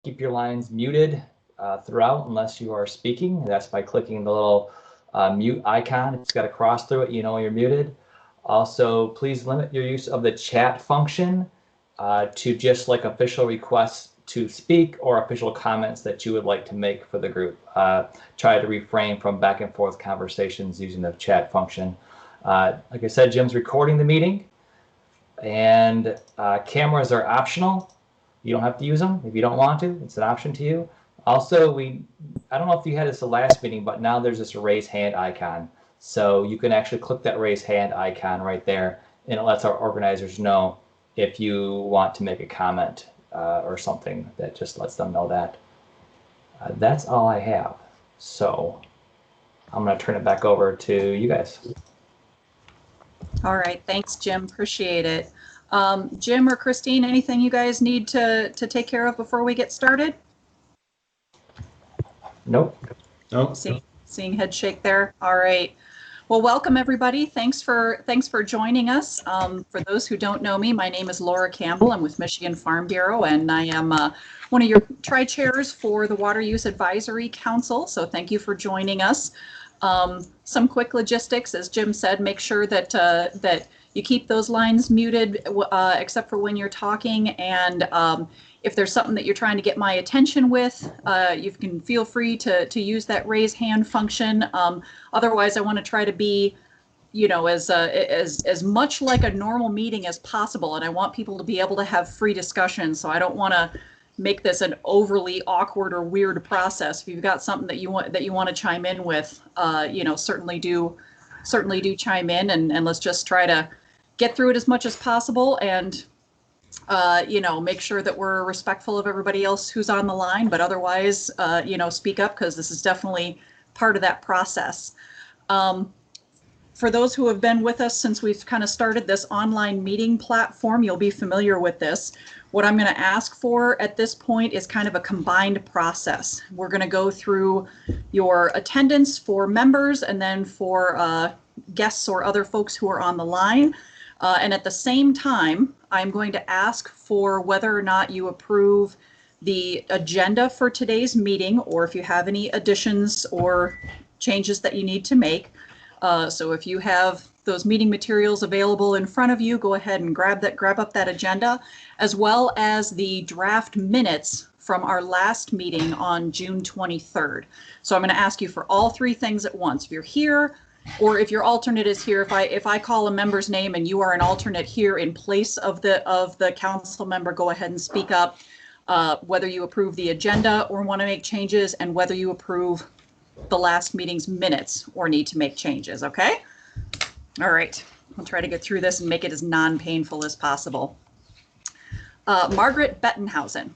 keep your lines muted throughout unless you are speaking. That's by clicking the little mute icon. It's got a cross through it, you know you're muted. Also, please limit your use of the chat function to just like official requests to speak or official comments that you would like to make for the group. Try to refrain from back and forth conversations using the chat function. Like I said, Jim's recording the meeting, and cameras are optional. You don't have to use them if you don't want to. It's an option to you. Also, I don't know if you had this the last meeting, but now there's this raise hand icon. So you can actually click that raise hand icon right there, and it lets our organizers know if you want to make a comment or something. That just lets them know that. That's all I have. So I'm going to turn it back over to you guys. All right, thanks, Jim. Appreciate it. Jim or Christine, anything you guys need to take care of before we get started? Nope. Nope. Seeing head shake there. All right. Well, welcome everybody. Thanks for joining us. For those who don't know me, my name is Laura Campbell. I'm with Michigan Farm Bureau, and I am one of your tri-chairs for the Water Use Advisory Council. So thank you for joining us. Some quick logistics, as Jim said, make sure that that you keep those lines muted except for when you're talking, and if there's something that you're trying to get my attention with, you can feel free to use that raise hand function. Otherwise, I want to try to be, you know, as much like a normal meeting as possible, and I want people to be able to have free discussion. So I don't want to make this an overly awkward or weird process. If you've got something that you want to chime in with, you know, certainly do chime in, and let's just try to get through it as much as possible, and you know, make sure that we're respectful of everybody else who's on the line, but otherwise, you know, speak up, because this is definitely part of that process. For those who have been with us since we've kind of started this online meeting platform, you'll be familiar with this. What I'm going to ask for at this point is kind of a combined process. We're going to go through your attendance for members and then for guests or other folks who are on the line. And at the same time, I'm going to ask for whether or not you approve the agenda for today's meeting, or if you have any additions or changes that you need to make. So if you have those meeting materials available in front of you, go ahead and grab up that agenda, as well as the draft minutes from our last meeting on June 23rd. So I'm going to ask you for all three things at once. If you're here, or if your alternate is here, if I call a member's name and you are an alternate here in place of the council member, go ahead and speak up, whether you approve the agenda or want to make changes, and whether you approve the last meeting's minutes or need to make changes. Okay? All right. I'll try to get through this and make it as non-painful as possible. Margaret Bettenhausen.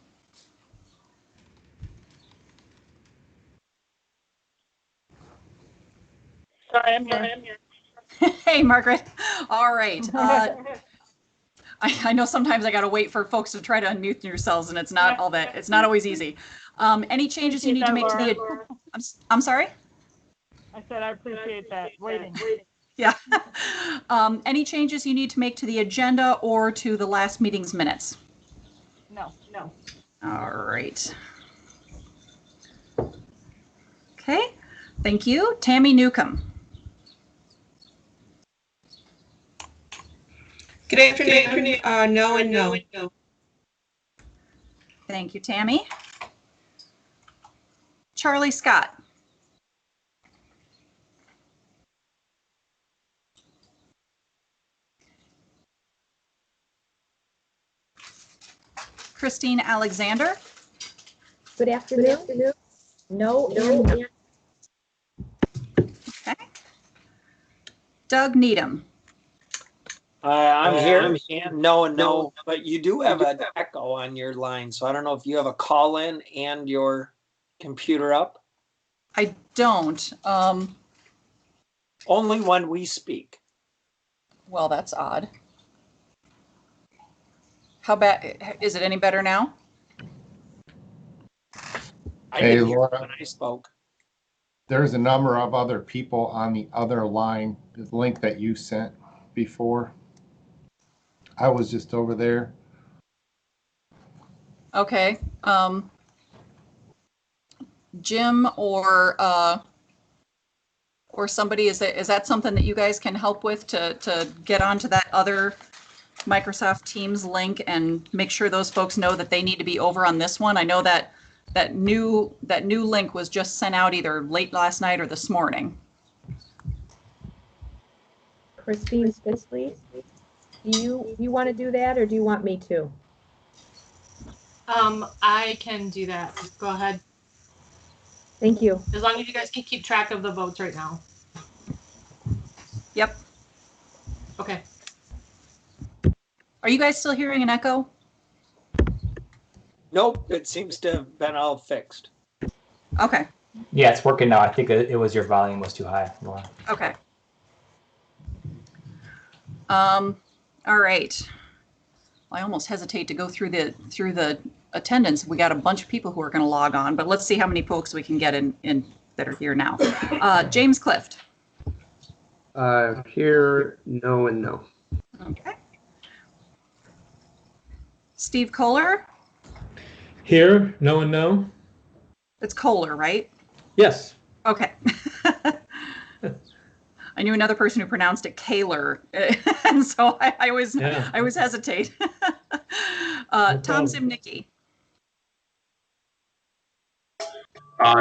Sorry, I'm here. Hey, Margaret. All right. I know sometimes I got to wait for folks to try to unmute yourselves, and it's not always easy. Any changes you need to make to the, I'm sorry? I said I appreciate that, waiting. Yeah. Any changes you need to make to the agenda or to the last meeting's minutes? No. All right. Okay, thank you. Tammy Newcomb. Good afternoon. No and no. Thank you, Tammy. Charlie Scott. Christine Alexander. Good afternoon. No and no. Okay. Doug Needham. I'm here, and no, but you do have an echo on your line, so I don't know if you have a call in and your computer up. I don't. Only when we speak. Well, that's odd. How bad is it? Any better now? I didn't hear when I spoke. There's a number of other people on the other line, the link that you sent before. I was just over there. Okay. Jim or somebody, is that something that you guys can help with to get onto that other Microsoft Teams link and make sure those folks know that they need to be over on this one? I know that new link was just sent out either late last night or this morning. Christine Spitzley, do you want to do that, or do you want me to? I can do that. Go ahead. Thank you. As long as you guys can keep track of the votes right now. Yep. Okay. Are you guys still hearing an echo? Nope, it seems to have been all fixed. Okay. Yeah, it's working now. I think it was your volume was too high, Laura. Okay. All right. I almost hesitate to go through the attendance. We got a bunch of people who are going to log on, but let's see how many folks we can get in that are here now. James Clift. Here, no and no. Okay. Steve Kohler. Here, no and no. It's Kohler, right? Yes. Okay. I knew another person who pronounced it Kaler, and so I always hesitate. Tom Zimnicki.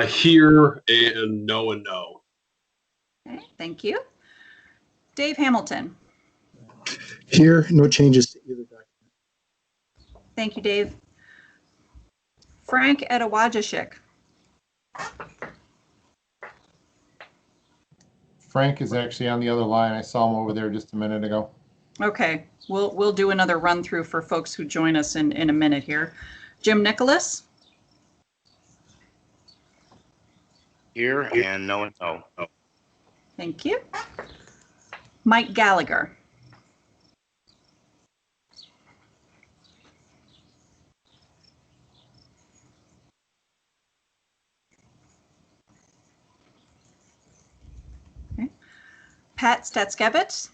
Here and no and no. Okay, thank you. Dave Hamilton. Here, no changes to either document. Thank you, Dave. Frank Edawajashik. Frank is actually on the other line. I saw him over there just a minute ago. Okay, we'll do another run through for folks who join us in a minute here. Jim Nicholas. Here and no and no. Thank you. Mike Gallagher. Okay. Pat Statskovitz.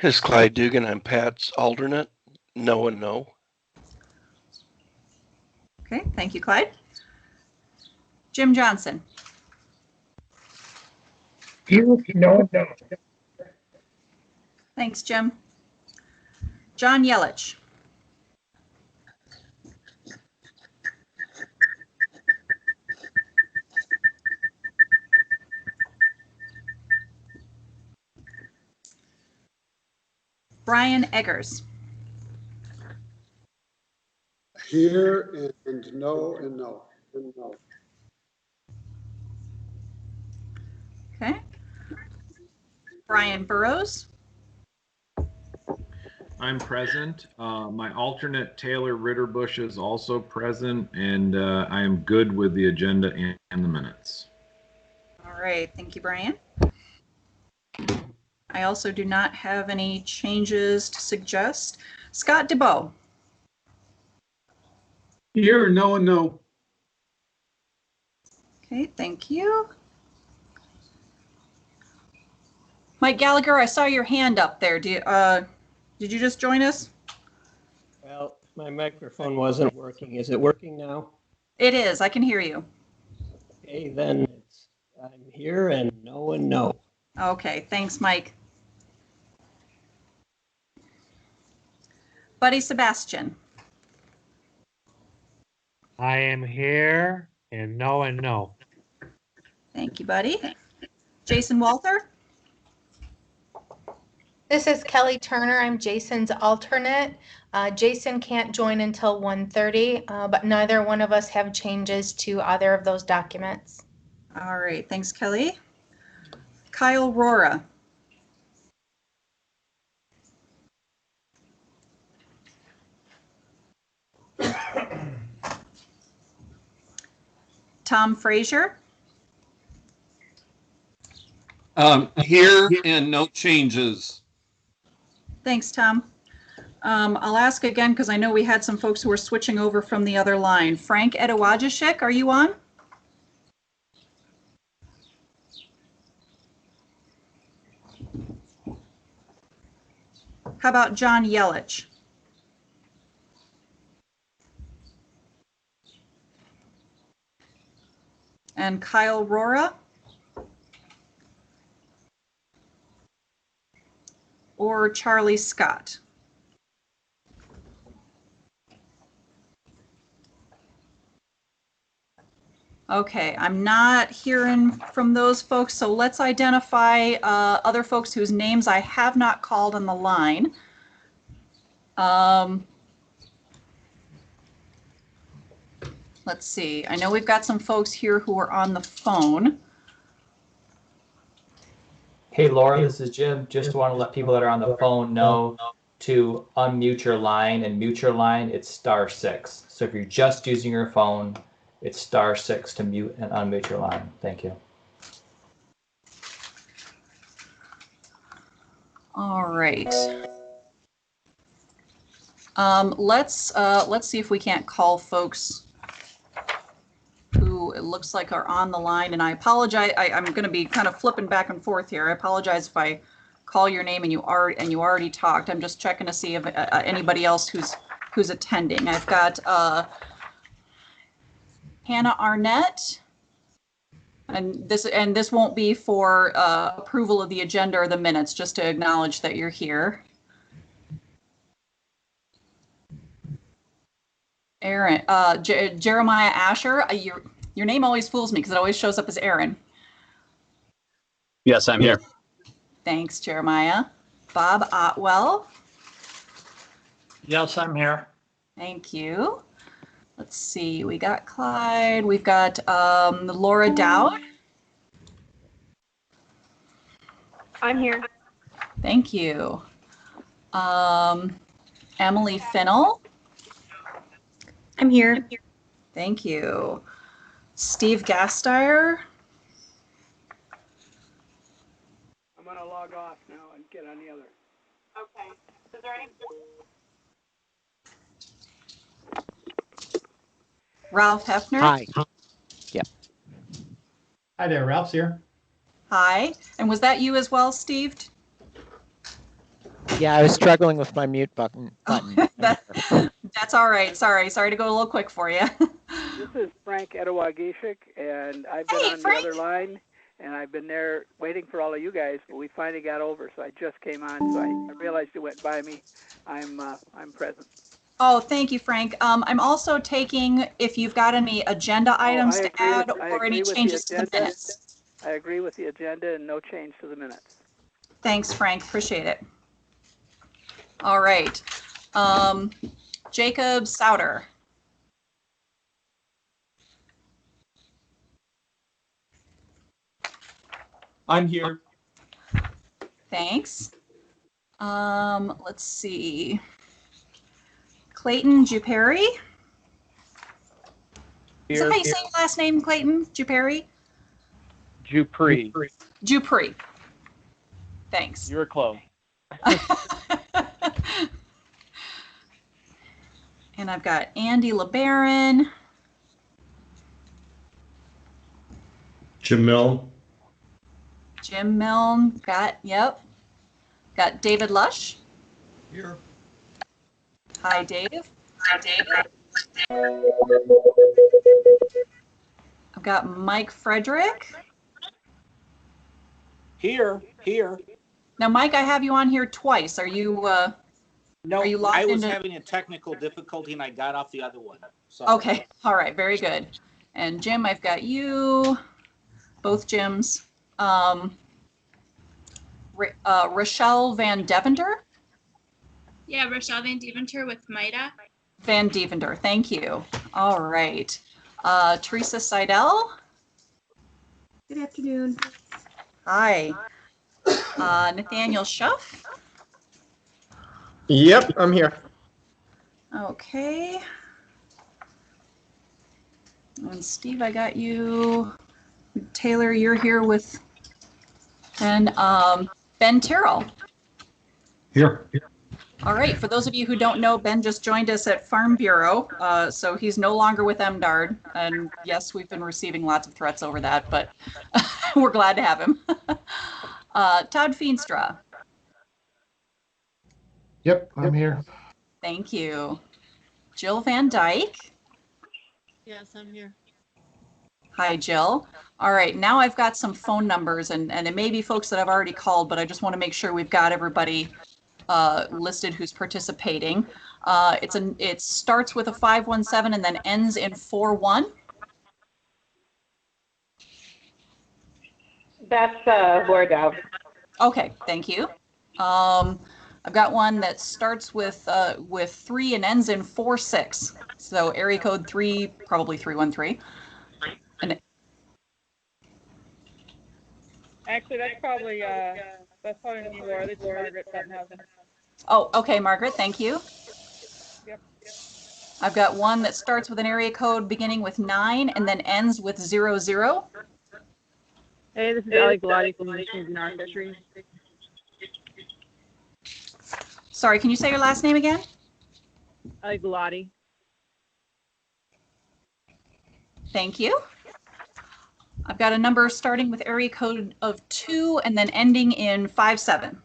This is Clyde Dugan. I'm Pat's alternate. No and no. Okay, thank you, Clyde. Jim Johnson. Here, no and no. Thanks, Jim. John Yelich. Brian Eggers. Here and no and no. And no. Okay. Brian Burrows. I'm present. My alternate Taylor Ritterbush is also present, and I am good with the agenda and the minutes. All right, thank you, Brian. I also do not have any changes to suggest. Scott DeBow. Here, no and no. Okay, thank you. Mike Gallagher, I saw your hand up there. Did you just join us? Well, my microphone wasn't working. Is it working now? It is. I can hear you. Okay, then I'm here and no and no. Okay, thanks, Mike. Buddy Sebastian. I am here and no and no. Thank you, buddy. Jason Walther. This is Kelly Turner. I'm Jason's alternate. Jason can't join until 1:30, but neither one of us have changes to either of those documents. All right, thanks, Kelly. Kyle Rora. Tom Frazier. Here and no changes. Thanks, Tom. I'll ask again because I know we had some folks who were switching over from the other line. Frank Edawajashik, are you on? How about John Yelich? and Kyle Rora, or Charlie Scott? Okay, I'm not hearing from those folks, so let's identify other folks whose names I have not called on the line. Let's see. I know we've got some folks here who are on the phone. Hey, Laura, this is Jim. Just want to let people that are on the phone know to unmute your line and mute your line. It's *6. So if you're just using your phone, it's *6 to mute and unmute your line. Thank you. All right. Let's see if we can't call folks who it looks like are on the line. And I apologize. I'm going to be kind of flipping back and forth here. I apologize if I call your name and you already talked. I'm just checking to see if anybody else who's attending. I've got Hannah Arnett, and this won't be for approval of the agenda or the minutes, just to acknowledge that you're here. Aaron, Jeremiah Asher, your name always fools me because it always shows up as Aaron. Yes, I'm here. Thanks, Jeremiah. Bob Otwell. Yes, I'm here. Thank you. Let's see, we got Clyde, we've got Laura Dowd. I'm here. Thank you. Emily Finnell. I'm here. Thank you. Steve Gasteyer. I'm going to log off now and get on the other. Okay. Is there any? Ralph Hefner. Hi. Yep. Hi there, Ralph's here. Hi. And was that you as well, Steve? Yeah, I was struggling with my mute button. That's all right. Sorry to go a little quick for you. This is Frank Edowagishik, and I've been on Frank. the other line, and I've been there waiting for all of you guys, but we finally got over, so I just came on, so I realized it went by me. I'm present. Oh, thank you, Frank. I'm also taking if you've got any agenda items to add or any changes to the minutes. I agree with the agenda and no change to the minutes. Thanks, Frank. Appreciate it. All right. Jacob Souter. I'm here. Thanks. Let's see. Clayton Juperi. Is that how you say your last name, Clayton Juperi? Jupri. Jupri. Thanks. You were close. And I've got Andy LeBaron. Jim Milne. Jim Milne. Got David Lush. Here. Hi, Dave. I've got Mike Frederick. Here. Now, Mike, I have you on here twice. Are you? No, are you logged I was into... having a technical difficulty and I got off the other one. So. Okay. All right. Very good. And Jim, I've got you. Both Jims. Rochelle Van Deventer. Yeah, Rochelle Van Deventer with Maida. Van Deventer. Thank you. All right. Teresa Seidel. Good afternoon. Hi. Nathaniel Schuff. Yep, I'm here. Okay. And Steve, I got you. Taylor, you're here with, and Ben Terrell. Here. All right. For those of you who don't know, Ben just joined us at Farm Bureau, so he's no longer with MDARD. And yes, we've been receiving lots of threats over that, but we're glad to have him. Todd Feenstra. Yep, I'm here. Thank you. Jill Van Dyke. Yes, I'm here. Hi, Jill. All right, now I've got some phone numbers, and it may be folks that I've already called, but I just want to make sure we've got everybody listed who's participating. It starts with a 517 and then ends in 41. That's Laura Dowd. Okay, thank you. I've got one that starts with 3 and ends in 46. So area code 3, probably 313. And Actually, that's probably me, Laura. This is Margaret Bettenhausen. oh, okay, Margaret, thank you. Yep. I've got one that starts with an area code beginning with 9 and then ends with 00. Hey, this is Ellie Galati from Machines and Art Fisheries. Sorry, can you say your last name again? Ellie Galati. Thank you. I've got a number starting with area code of 2 and then ending in 57.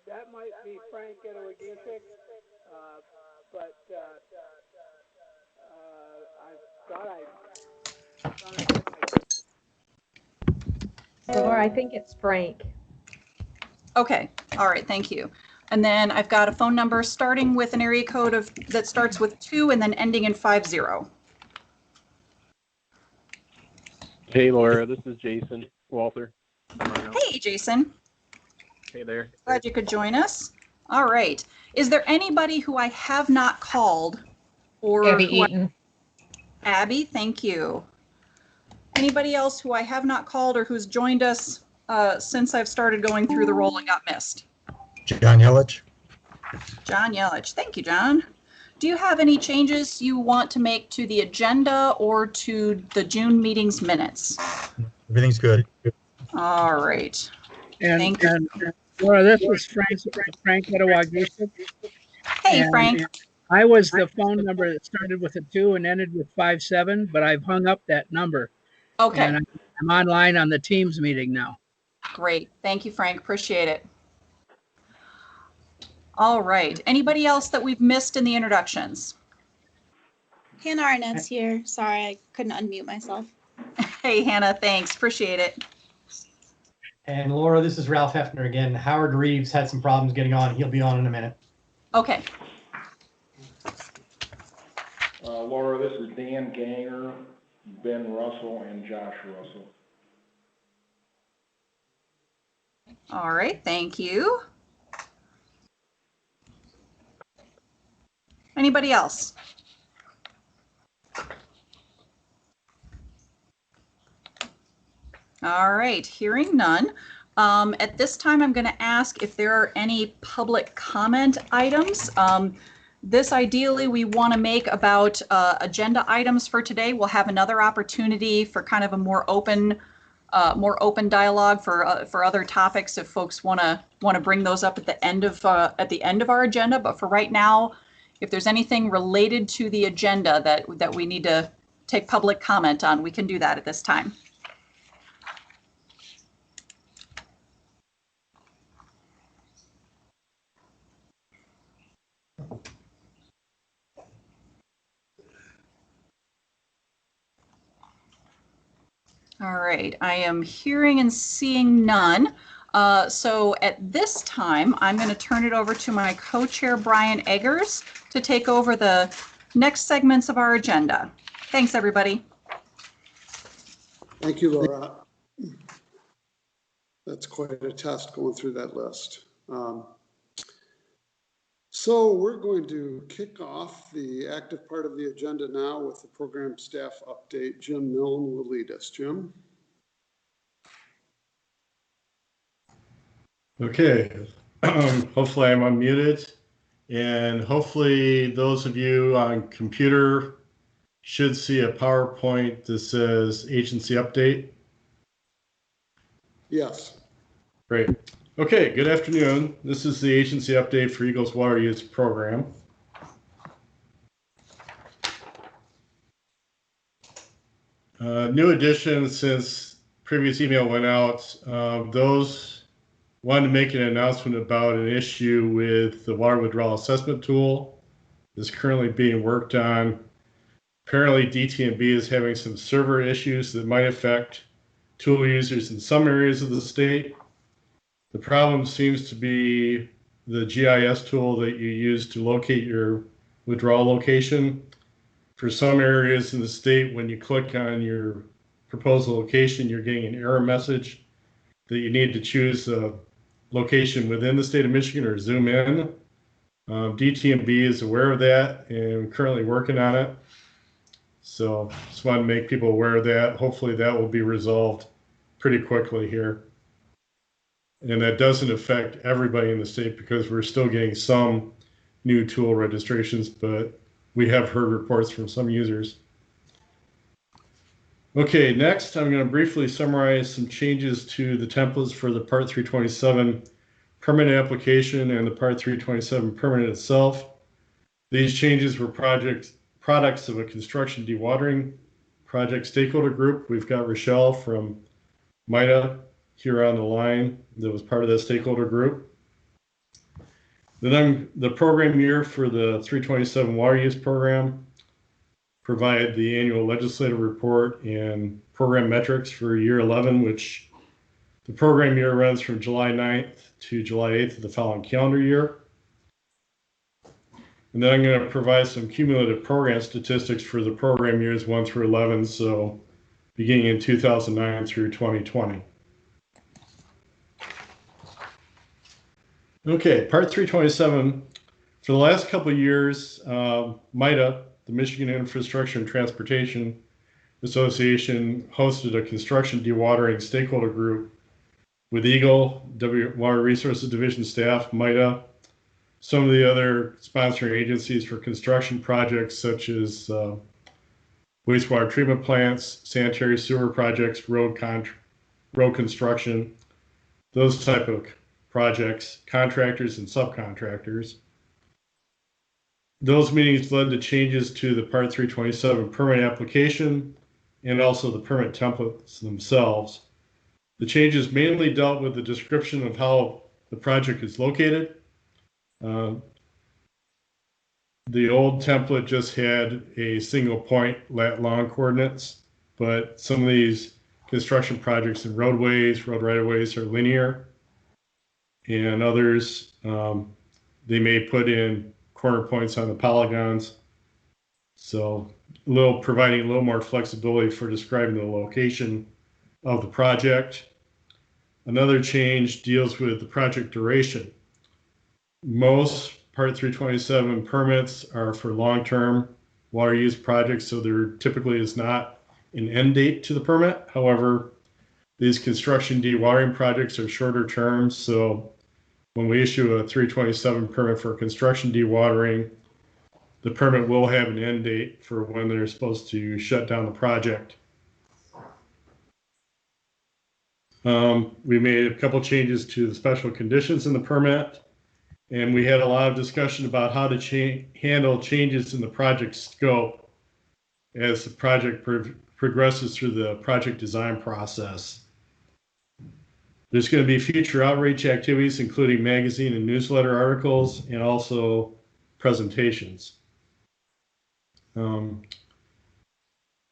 That might be Frank Edowagishik, but I thought Laura, I think it's Frank. Okay, all right, thank you. And then I've got a phone number starting with an area code that starts with 2 and then ending in 50. Hey, Laura, this is Jason Walther. Hey, Jason. Hey there. Glad you could join us. All right. Is there anybody who I have not called or Abby who Eaton. Abby, thank you. Anybody else who I have not called or who's joined us since I've started going through the roll and got missed? John Yelich. John Yelich. Thank you, John. Do you have any changes you want to make to the agenda or to the June meeting's minutes? Everything's good. All right. And Laura, this is Frank Edowagishik. Hey, Frank. I was the phone number that started with a 2 and ended with 57, but I've hung up that number. Okay. And I'm online on the Teams meeting now. Great. Thank you, Frank. Appreciate it. All right. Anybody else that we've missed in the introductions? Hannah Arnett's here. Sorry, I couldn't unmute myself. Hey, Hannah. Thanks. Appreciate it. And Laura, this is Ralph Hefner again. Howard Reeves had some problems getting on. He'll be on in a minute. Okay. Laura, this is Dan Ganger, Ben Russell, and Josh Russell. All right. Thank you. Anybody else? All right, hearing none. At this time, I'm going to ask if there are any public comment items. This ideally we want to make about agenda items for today. We'll have another opportunity for kind of a more open dialogue for other topics if folks want to bring those up at the end of our agenda. But for right now, if there's anything related to the agenda that we need to take public comment on, we can do that at this time. All right, I am hearing and seeing none. So at this time, I'm going to turn it over to my co-chair, Brian Eggers, to take over the next segments of our agenda. Thanks, everybody. Thank you, Laura. That's quite a test going through that list. So we're going to kick off the active part of the agenda now with the program staff update. Jim Milne will lead us. Jim? Okay, hopefully I'm unmuted, and hopefully those of you on computer should see a PowerPoint that says agency update. Yes. Great. Okay, good afternoon. This is the agency update for Eagles Water Use Program. New addition since previous email went out. Those wanted to make an announcement about an issue with the water withdrawal assessment tool that's currently being worked on. Apparently, DTMB is having some server issues that might affect tool users in some areas of the state. The problem seems to be the GIS tool that you use to locate your withdrawal location. For some areas in the state, when you click on your proposal location, you're getting an error message that you need to choose a location within the state of Michigan or zoom in. DTMB is aware of that and currently working on it. So just want to make people aware of that. Hopefully that will be resolved pretty quickly here. And that doesn't affect everybody in the state because we're still getting some new tool registrations, but we have heard reports from some users. Okay, next I'm going to briefly summarize some changes to the templates for the Part 327 permit application and the Part 327 permit itself. These changes were products of a construction dewatering project stakeholder group. We've got Rochelle from MITA here on the line that was part of that stakeholder group. Then the program year for the 327 water use program provide the annual legislative report and program metrics for year 11, which the program year runs from July 9th to July 8th of the following calendar year. And then I'm going to provide some cumulative program statistics for the program years 1 through 11, so beginning in 2009 through 2020. Okay, Part 327. For the last couple of years, MITA, the Michigan Infrastructure and Transportation Association, hosted a construction dewatering stakeholder group with EGLE, Water Resources Division staff, MITA, some of the other sponsoring agencies for construction projects such as wastewater treatment plants, sanitary sewer projects, road construction, those type of projects, contractors and subcontractors. Those meetings led to changes to the Part 327 permit application and also the permit templates themselves. The changes mainly dealt with the description of how the project is located. The old template just had a single point lat long coordinates, but some of these construction projects in roadways, road right-of-ways are linear, and others, they may put in corner points on the polygons. So providing a little more flexibility for describing the location of the project. Another change deals with the project duration. Most Part 327 permits are for long-term water use projects, so there typically is not an end date to the permit. However, these construction dewatering projects are shorter terms, so when we issue a 327 permit for construction dewatering, the permit will have an end date for when they're supposed to shut down the project. We made a couple changes to the special conditions in the permit, and we had a lot of discussion about how to handle changes in the project scope as the project progresses through the project design process. There's going to be future outreach activities, including magazine and newsletter articles, and also presentations.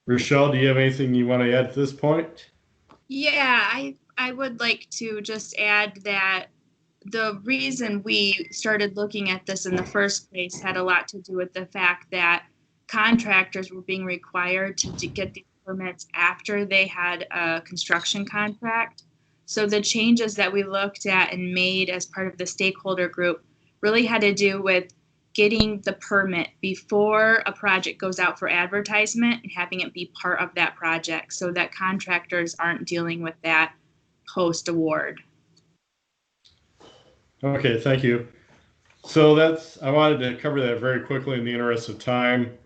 Rochelle, do you have anything you want to add at this point? Yeah, I would like to just add that the reason we started looking at this in the first place had a lot to do with the fact that contractors were being required to get these permits after they had a construction contract. So the changes that we looked at and made as part of the stakeholder group really had to do with getting the permit before a project goes out for advertisement and having it be part of that project so that contractors aren't dealing with that post-award. Okay, thank you. So I wanted to cover that very quickly in the interest of time.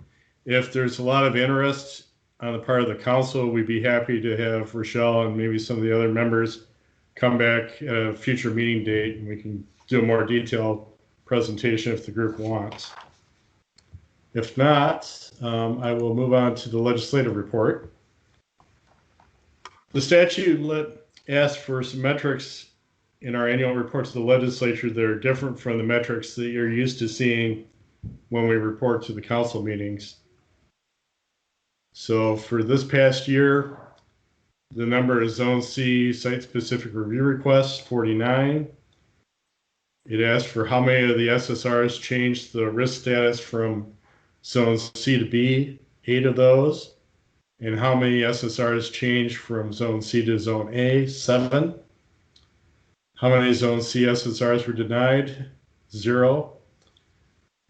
If there's a lot of interest on the part of the council, we'd be happy to have Rochelle and maybe some of the other members come back at a future meeting date and we can do a more detailed presentation if the group wants. If not, I will move on to the legislative report. The statute asks for some metrics in our annual report to the legislature that are different from the metrics that you're used to seeing when we report to the council meetings. So for this past year, the number of Zone C site-specific review requests, 49. It asked for how many of the SSRs changed the risk status from Zone C to B, 8 of those. And how many SSRs changed from Zone C to Zone A, 7. How many Zone C SSRs were denied? 0.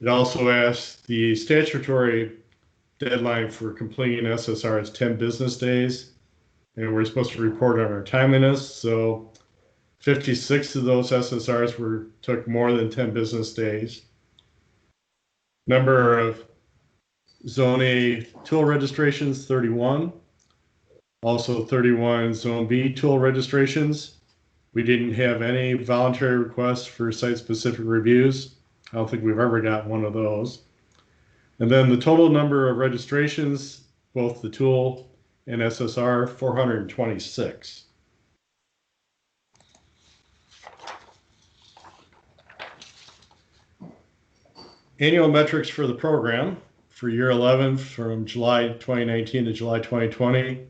It also asked the statutory deadline for completing SSR is 10 business days, and we're supposed to report on our timeliness. So 56 of those SSRs took more than 10 business days. Number of Zone A tool registrations, 31. Also 31 Zone B tool registrations. We didn't have any voluntary requests for site-specific reviews. I don't think we've ever got one of those. And then the total number of registrations, both the tool and SSR, 426. Annual metrics for the program for year 11 from July 2019 to July 2020.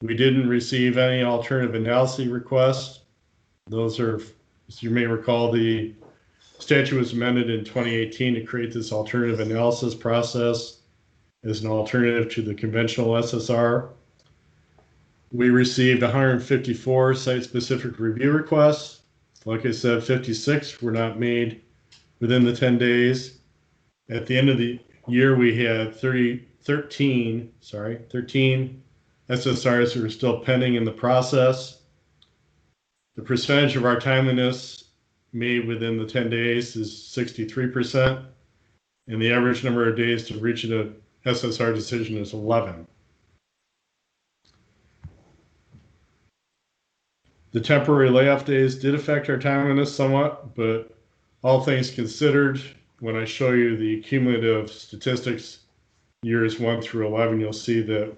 We didn't receive any alternative analysis requests. Those are, as you may recall, the statute was amended in 2018 to create this alternative analysis process as an alternative to the conventional SSR. We received 154 site-specific review requests. Like I said, 56 were not made within the 10 days. At the end of the year, we had 13 SSRs who are still pending in the process. The percentage of our timeliness made within the 10 days is 63%, and the average number of days to reach an SSR decision is 11. The temporary layoff days did affect our timeliness somewhat, but all things considered, when I show you the cumulative statistics, years 1 through 11, you'll see that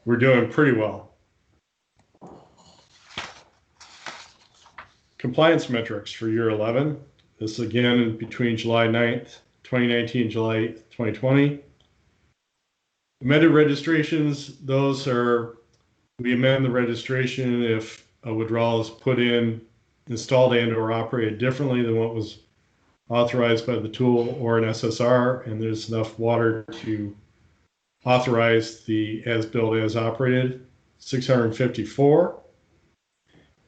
we're doing pretty well. Compliance metrics for year 11. This again between July 9th, 2019 and July 8th, 2020. Amended registrations, those are, we amend the registration if a withdrawal is put in, installed and or operated differently than what was authorized by the tool or an SSR, and there's enough water to authorize the as-built, as-operated, 654.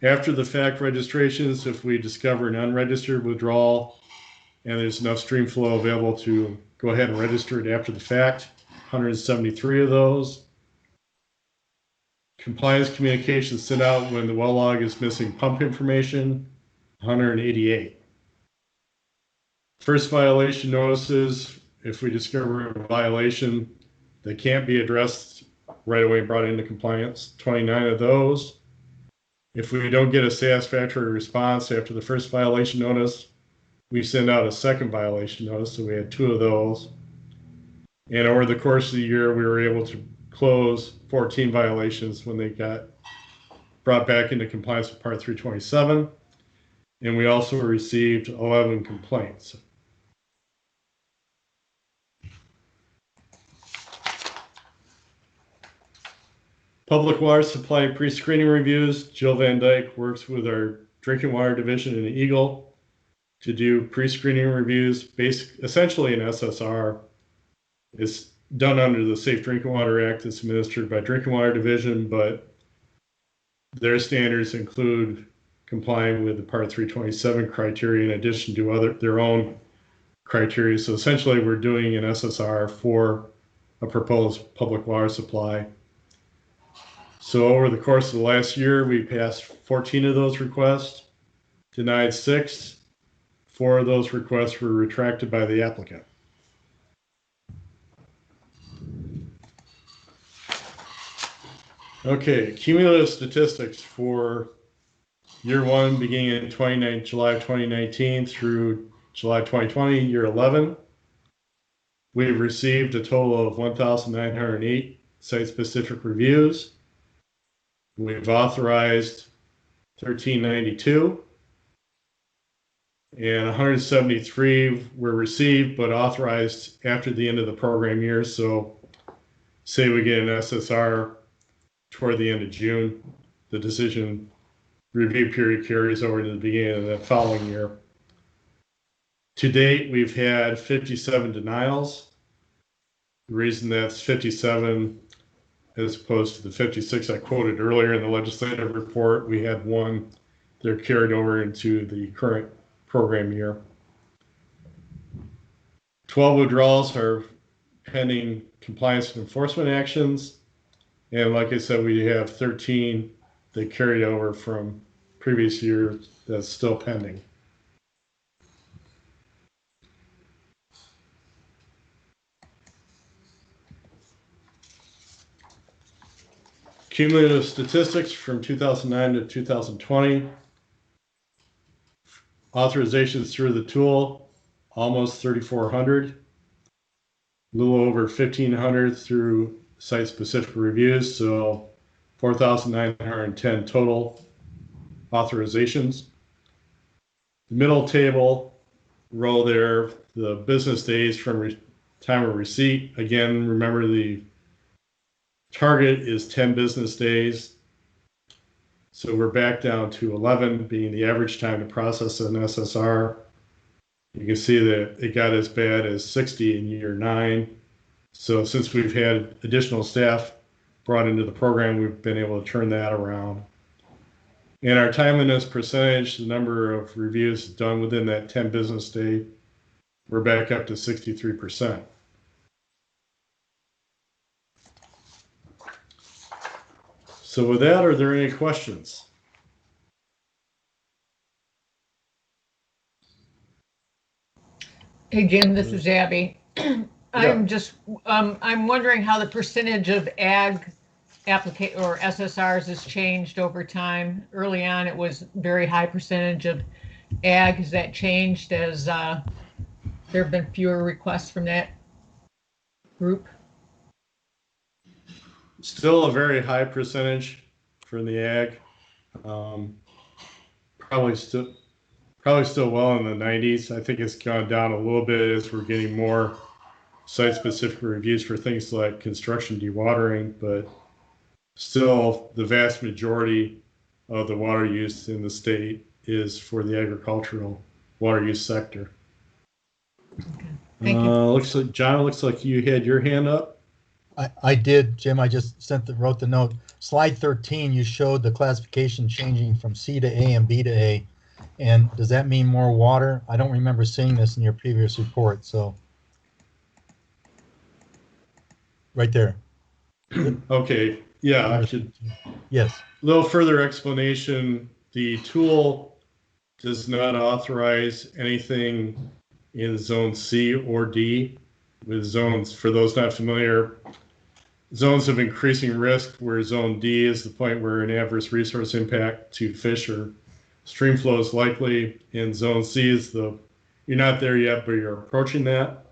After the fact registrations, if we discover an unregistered withdrawal and there's enough stream flow available to go ahead and register it after the fact, 173 of those. Compliance communications sent out when the well log is missing pump information, 188. First violation notices, if we discover a violation that can't be addressed right away and brought into compliance, 29 of those. If we don't get a satisfactory response after the first violation notice, we send out a second violation notice, so we had 2 of those. And over the course of the year, we were able to close 14 violations when they got brought back into compliance with Part 327. And we also received 11 complaints. Public water supply pre-screening reviews. Jill Van Dyke works with our drinking water division in Eagle to do pre-screening reviews. Essentially an SSR is done under the Safe Drinking Water Act. It's administered by Drinking Water Division, but their standards include complying with the Part 327 criteria in addition to their own criteria. So essentially we're doing an SSR for a proposed public water supply. So over the course of the last year, we passed 14 of those requests, denied 6. 4 of those requests were retracted by the applicant. Okay, cumulative statistics for year 1 beginning in July 2019 through July 2020, year 11. We've received a total of 1,908 site-specific reviews. We've authorized 1,392, and 173 were received but authorized after the end of the program year. So say we get an SSR toward the end of June, the decision review period carries over to the beginning of the following year. To date, we've had 57 denials. The reason that's 57 as opposed to the 56 I quoted earlier in the legislative report, we had one that carried over into the current program year. 12 withdrawals are pending compliance and enforcement actions. And like I said, we have 13 that carried over from previous year that's still pending. Cumulative statistics from 2009 to 2020. Authorizations through the tool, almost 3,400. A little over 1,500 through site-specific reviews, so 4,910 total authorizations. The middle table row there, the business days from time of receipt. Again, remember the target is 10 business days. So we're back down to 11 being the average time to process an SSR. You can see that it got as bad as 60 in year 9. So since we've had additional staff brought into the program, we've been able to turn that around. And our timeliness percentage, the number of reviews done within that 10 business day, we're back up to 63%. So with that, are there any questions? Hey, Jim, this is Abby. I'm wondering how the percentage of ag or SSRs has changed over time. Early on, it was very high percentage of ag. Has that changed as there have been fewer requests from that group? Still a very high percentage for the ag. Probably still well in the 90s. I think it's gone down a little bit as we're getting more site-specific reviews for things like construction dewatering, but still the vast majority of the water use in the state is for the agricultural water use sector. Okay. Thank you. Looks like John, it looks like you had your hand up. I did, Jim. I just wrote the note. Slide 13, you showed the classification changing from C to A and B to A. And does that mean more water? I don't remember seeing this in your previous report, so. Right there. Okay, yeah, I should. Yes. A little further explanation. The tool does not authorize anything in zone C or D. With zones, for those not familiar, zones of increasing risk, where zone D is the point where an adverse resource impact to fish or stream flow is likely, and zone C is you're not there yet, but you're approaching that.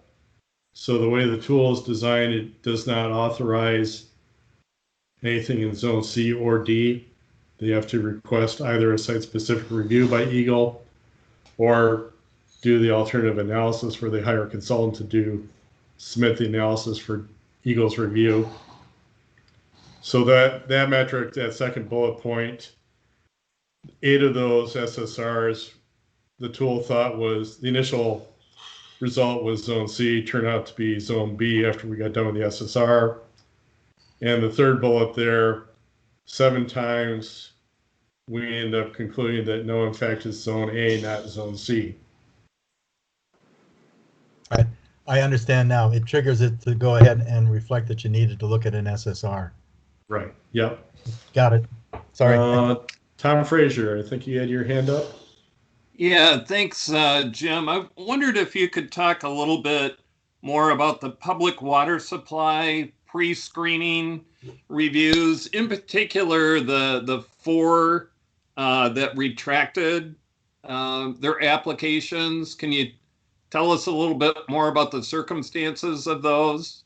So the way the tool is designed, it does not authorize anything in zone C or D. They have to request either a site-specific review by Eagle or do the alternative analysis where they hire a consultant to submit the analysis for Eagle's review. So that metric, that second bullet point, 8 of those SSRs, the tool thought was, the initial result was zone C, turned out to be zone B after we got done with the SSR. And the third bullet there, 7 times we end up concluding that no, in fact, it's zone A, not zone C. I understand now. It triggers it to go ahead and reflect that you needed to look at an SSR. Right. Yep. Got it. Sorry. Tom Frazier, I think you had your hand up. Yeah, thanks, Jim. I wondered if you could talk a little bit more about the public water supply pre-screening reviews, in particular the 4 that retracted their applications. Can you tell us a little bit more about the circumstances of those?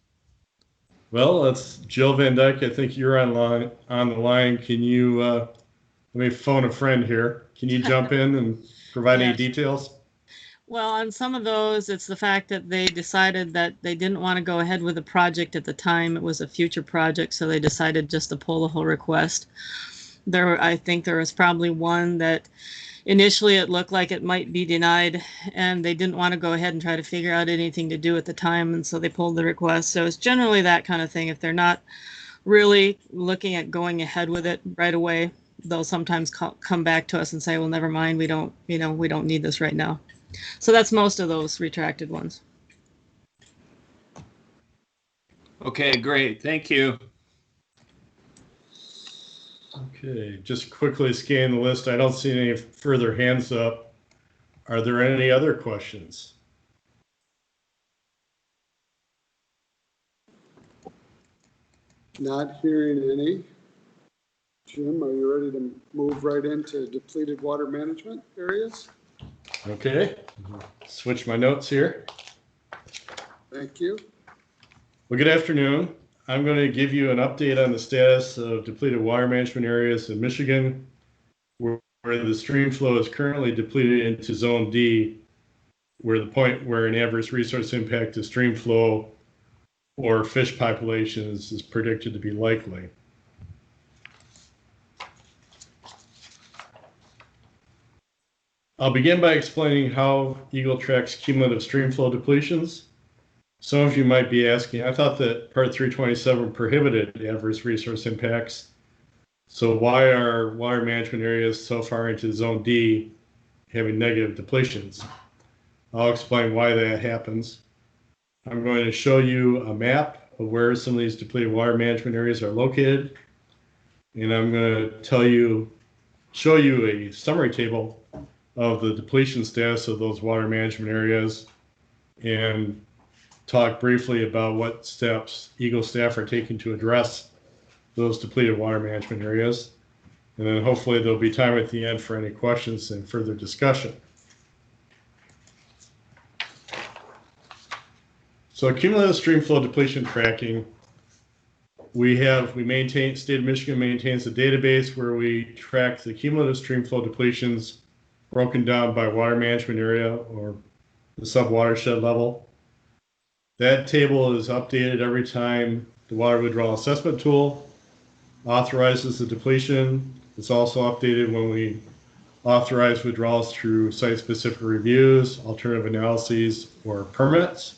Well, that's Jill Van Dyke. I think you're on the line. Can you, let me phone a friend here. Can you jump in and provide any details? Well, on some of those, it's the fact that they decided that they didn't want to go ahead with the project at the time. It was a future project, so they decided just to pull the whole request. I think there was probably one that initially it looked like it might be denied, and they didn't want to go ahead and try to figure out anything to do at the time, and so they pulled the request. So it's generally that kind of thing. If they're not really looking at going ahead with it right away, they'll sometimes come back to us and say, well, never mind, we don't need this right now. So that's most of those retracted ones. Okay, great. Thank you. Okay, just quickly scan the list. I don't see any further hands up. Are there any other questions? Not hearing any. Jim, are you ready to move right into depleted water management areas? Okay, switch my notes here. Thank you. Well, good afternoon. I'm going to give you an update on the status of depleted water management areas in Michigan, where the stream flow is currently depleted into Zone D, where the point where an adverse resource impact to stream flow or fish populations is predicted to be likely. I'll begin by explaining how Eagle tracks cumulative stream flow depletions. Some of you might be asking, I thought that Part 327 prohibited adverse resource impacts. So why are water management areas so far into Zone D having negative depletions? I'll explain why that happens. I'm going to show you a map of where some of these depleted water management areas are located. And I'm going to show you a summary table of the depletion status of those water management areas and talk briefly about what steps Eagle staff are taking to address those depleted water management areas. And then hopefully there'll be time at the end for any questions and further discussion. So cumulative stream flow depletion tracking, state of Michigan maintains a database where we track the cumulative stream flow depletions broken down by water management area or the sub-watershed level. That table is updated every time the water withdrawal assessment tool authorizes the depletion. It's also updated when we authorize withdrawals through site-specific reviews, alternative analyses, or permits.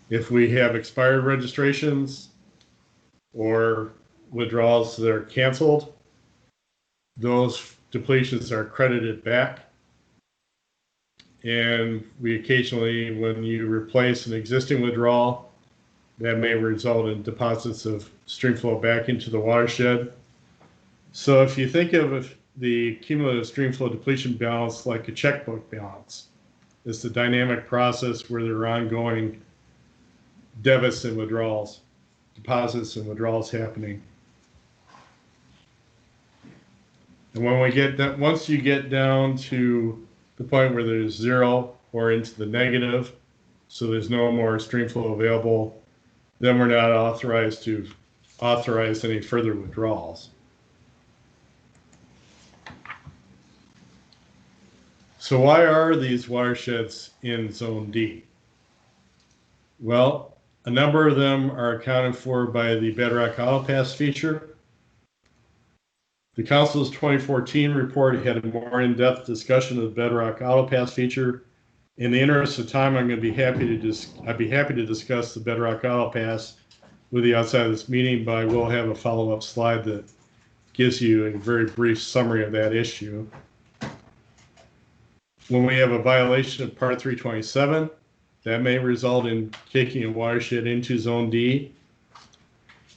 If we have expired registrations or withdrawals that are canceled, those depletions are credited back. And we occasionally, when you replace an existing withdrawal, that may result in deposits of stream flow back into the watershed. So if you think of the cumulative stream flow depletion balance like a checkbook balance, it's the dynamic process where there are ongoing debits and withdrawals, deposits and withdrawals happening. And when we get that, once you get down to the point where there's zero or into the negative, so there's no more stream flow available, then we're not authorized to authorize any further withdrawals. So why are these watersheds in Zone D? Well, a number of them are accounted for by the bedrock autopass feature. The Council's 2014 report had a more in-depth discussion of the bedrock autopass feature. In the interest of time, I'd be happy to discuss the bedrock autopass with you outside of this meeting, but I will have a follow-up slide that gives you a very brief summary of that issue. When we have a violation of Part 327, that may result in kicking a watershed into Zone D.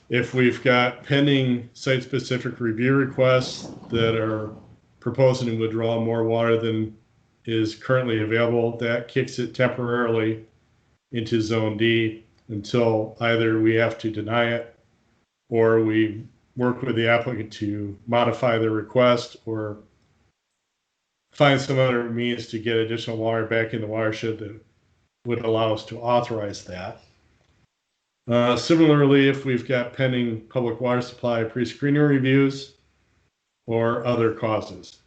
If we've got pending site-specific review requests that are proposing to withdraw more water than is currently available, that kicks it temporarily into Zone D until either we have to deny it or we work with the applicant to modify the request or find some other means to get additional water back in the watershed that would allow us to authorize that. Similarly, if we've got pending public water supply pre-screening reviews or other causes.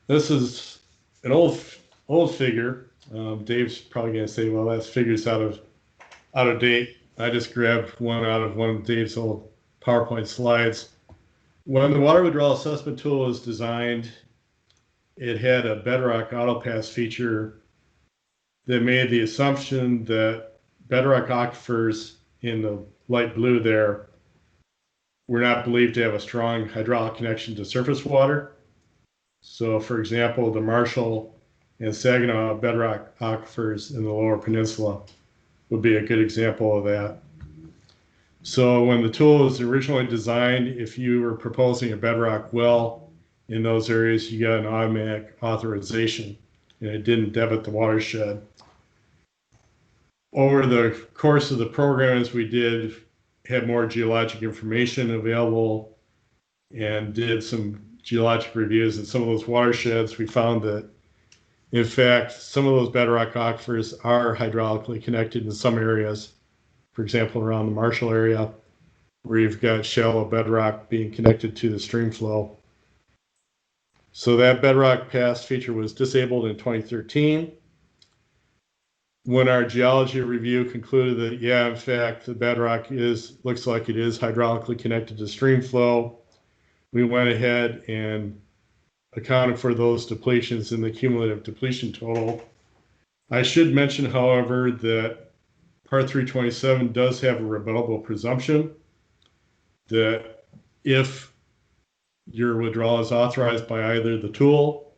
This is an old figure. Dave's probably going to say, well, that figure's out of date. I just grabbed one out of one of Dave's old PowerPoint slides. When the water withdrawal assessment tool was designed, it had a bedrock autopass feature that made the assumption that bedrock aquifers in the light blue there were not believed to have a strong hydraulic connection to surface water. So, for example, the Marshall and Saginaw bedrock aquifers in the Lower Peninsula would be a good example of that. So when the tool was originally designed, if you were proposing a bedrock well in those areas, you got an automatic authorization, and it didn't debit the watershed. Over the course of the program, as we did have more geologic information available and did some geologic reviews in some of those watersheds, we found that, in fact, some of those bedrock aquifers are hydraulically connected in some areas. For example, around the Marshall area, where you've got shallow bedrock being connected to the stream flow. So that bedrock pass feature was disabled in 2013. When our geology review concluded that, yeah, in fact, the bedrock looks like it is hydraulically connected to stream flow, we went ahead and accounted for those depletions in the cumulative depletion total. I should mention, however, that Part 327 does have a rebuttable presumption that if your withdrawal is authorized by either the tool,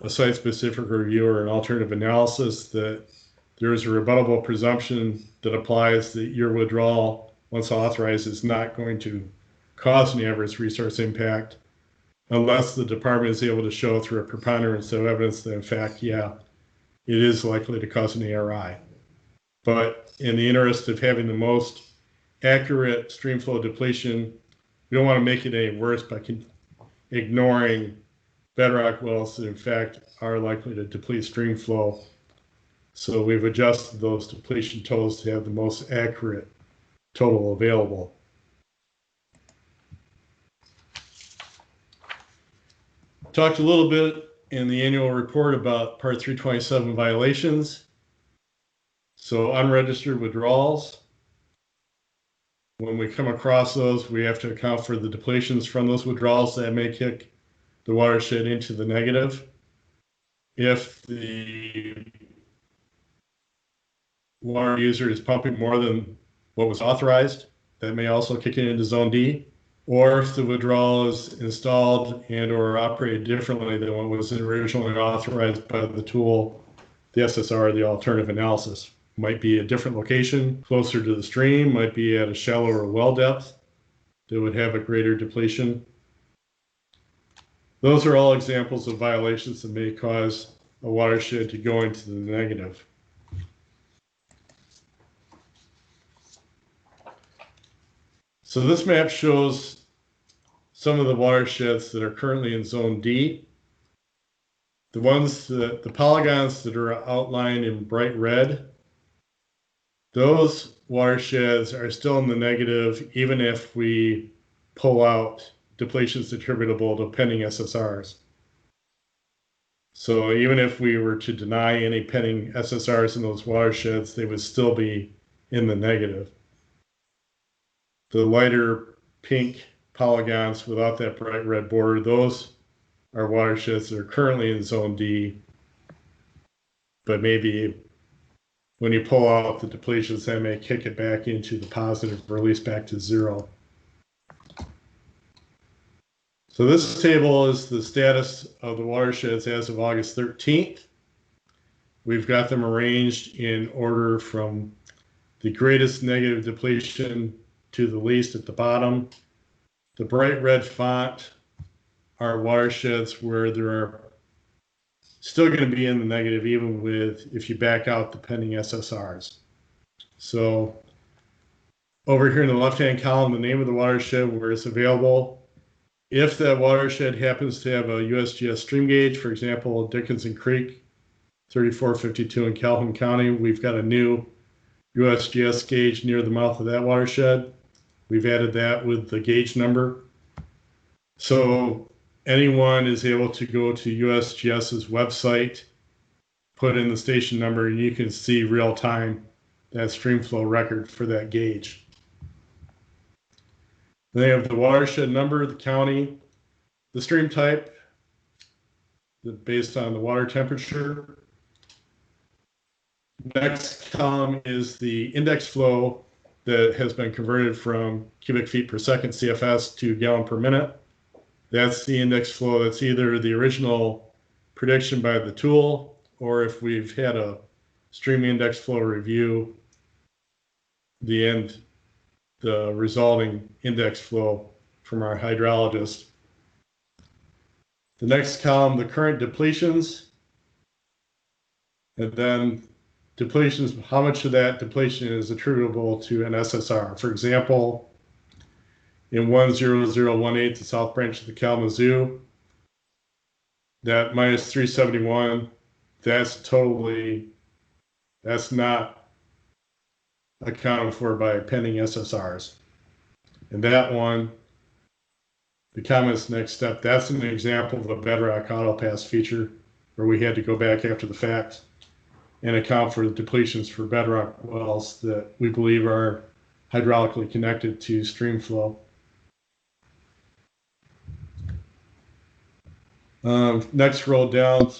a site-specific review, or an alternative analysis, that there is a rebuttable presumption that applies that your withdrawal, once authorized, is not going to cause an adverse resource impact unless the department is able to show through a preponderance of evidence that, in fact, yeah, it is likely to cause an ARI. But in the interest of having the most accurate stream flow depletion, we don't want to make it any worse by ignoring bedrock wells that in fact are likely to deplete stream flow. So we've adjusted those depletion totals to have the most accurate total available. Talked a little bit in the annual report about Part 327 violations. So unregistered withdrawals, when we come across those, we have to account for the depletions from those withdrawals that may kick the watershed into the negative. If the water user is pumping more than what was authorized, that may also kick it into Zone D. Or if the withdrawal is installed and or operated differently than what was originally authorized by the tool, the SSR, the alternative analysis. Might be a different location, closer to the stream, might be at a shallower well depth that would have a greater depletion. Those are all examples of violations that may cause a watershed to go into the negative. So this map shows some of the watersheds that are currently in Zone D. The polygons that are outlined in bright red, those watersheds are still in the negative even if we pull out depletions attributable to pending SSRs. So even if we were to deny any pending SSRs in those watersheds, they would still be in the negative. The lighter pink polygons without that bright red border, those are watersheds that are currently in Zone D, but maybe when you pull out the depletions, that may kick it back into the positive, or at least back to zero. So this table is the status of the watersheds as of August 13th. We've got them arranged in order from the greatest negative depletion to the least at the bottom. The bright red font are watersheds where there are still going to be in the negative even with if you back out the pending SSRs. So over here in the left-hand column, the name of the watershed where it's available. If that watershed happens to have a USGS stream gauge, for example, Dickinson Creek, 3452 in Calhoun County, we've got a new USGS gauge near the mouth of that watershed. We've added that with the gauge number. So anyone is able to go to USGS's website, put in the station number, and you can see real time that stream flow record for that gauge. They have the watershed number, the county, the stream type, based on the water temperature. Next column is the index flow that has been converted from cubic feet per second CFS to gallon per minute. That's the index flow. That's either the original prediction by the tool, or if we've had a stream index flow review, the resulting index flow from our hydrologist. The next column, the current depletions, and then depletions, how much of that depletion is attributable to an SSR. For example, in 10018, the south branch of the Kalamazoo, that minus 371, that's not accounted for by pending SSRs. And that one, the comments next step, that's an example of a bedrock autopass feature where we had to go back after the fact and account for the depletions for bedrock wells that we believe are hydraulically connected to stream flow. Next row down,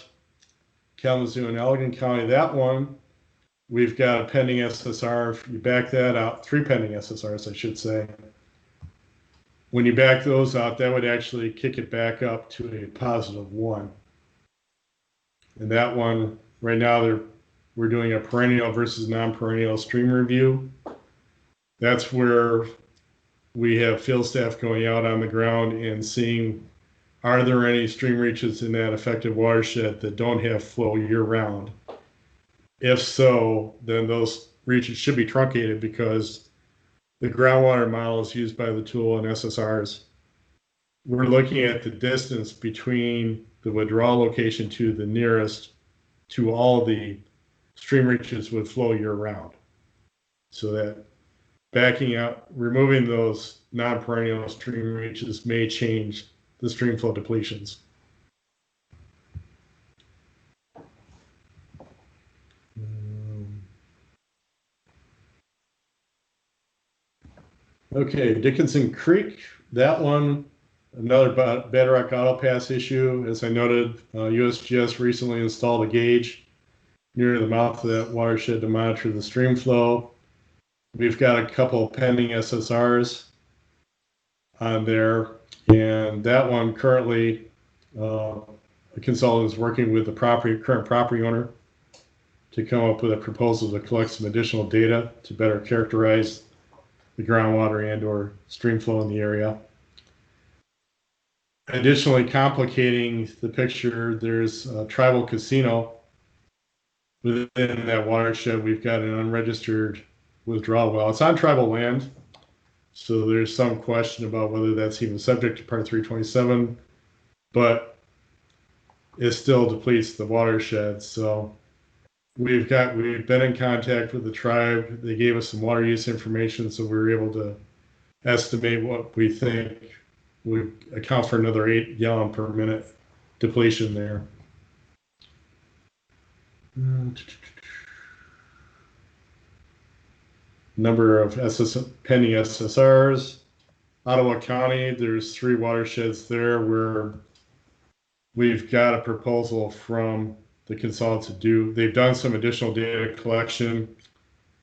Kalamazoo and Allegan County, that one, we've got a pending SSR. If you back that out, 3 pending SSRs, I should say. When you back those out, that would actually kick it back up to a +1. And that one, right now, we're doing a perennial versus non-perennial stream review. That's where we have field staff going out on the ground and seeing, are there any stream reaches in that affected watershed that don't have flow year-round? If so, then those reaches should be truncated because the groundwater model is used by the tool and SSRs. We're looking at the distance between the withdrawal location to the nearest to all the stream reaches would flow year-round. So that backing out, removing those non-perennial stream reaches may change the stream flow depletions. Okay, Dickinson Creek, that one, another bedrock autopass issue. As I noted, USGS recently installed a gauge near the mouth of that watershed to monitor the stream flow. We've got a couple pending SSRs on there, and that one currently, a consultant is working with the current property owner to come up with a proposal to collect some additional data to better characterize the groundwater and or stream flow in the area. Additionally, complicating the picture, there's a tribal casino within that watershed. We've got an unregistered withdrawal well. It's on tribal land, so there's some question about whether that's even subject to Part 327, but it still depletes the watershed. So we've been in contact with the tribe. They gave us some water use information, so we were able to estimate what we think would account for another 8 gallon per minute depletion there. Number of pending SSRs. Ottawa County, there's 3 watersheds there where we've got a proposal from the consultant to do. They've done some additional data collection,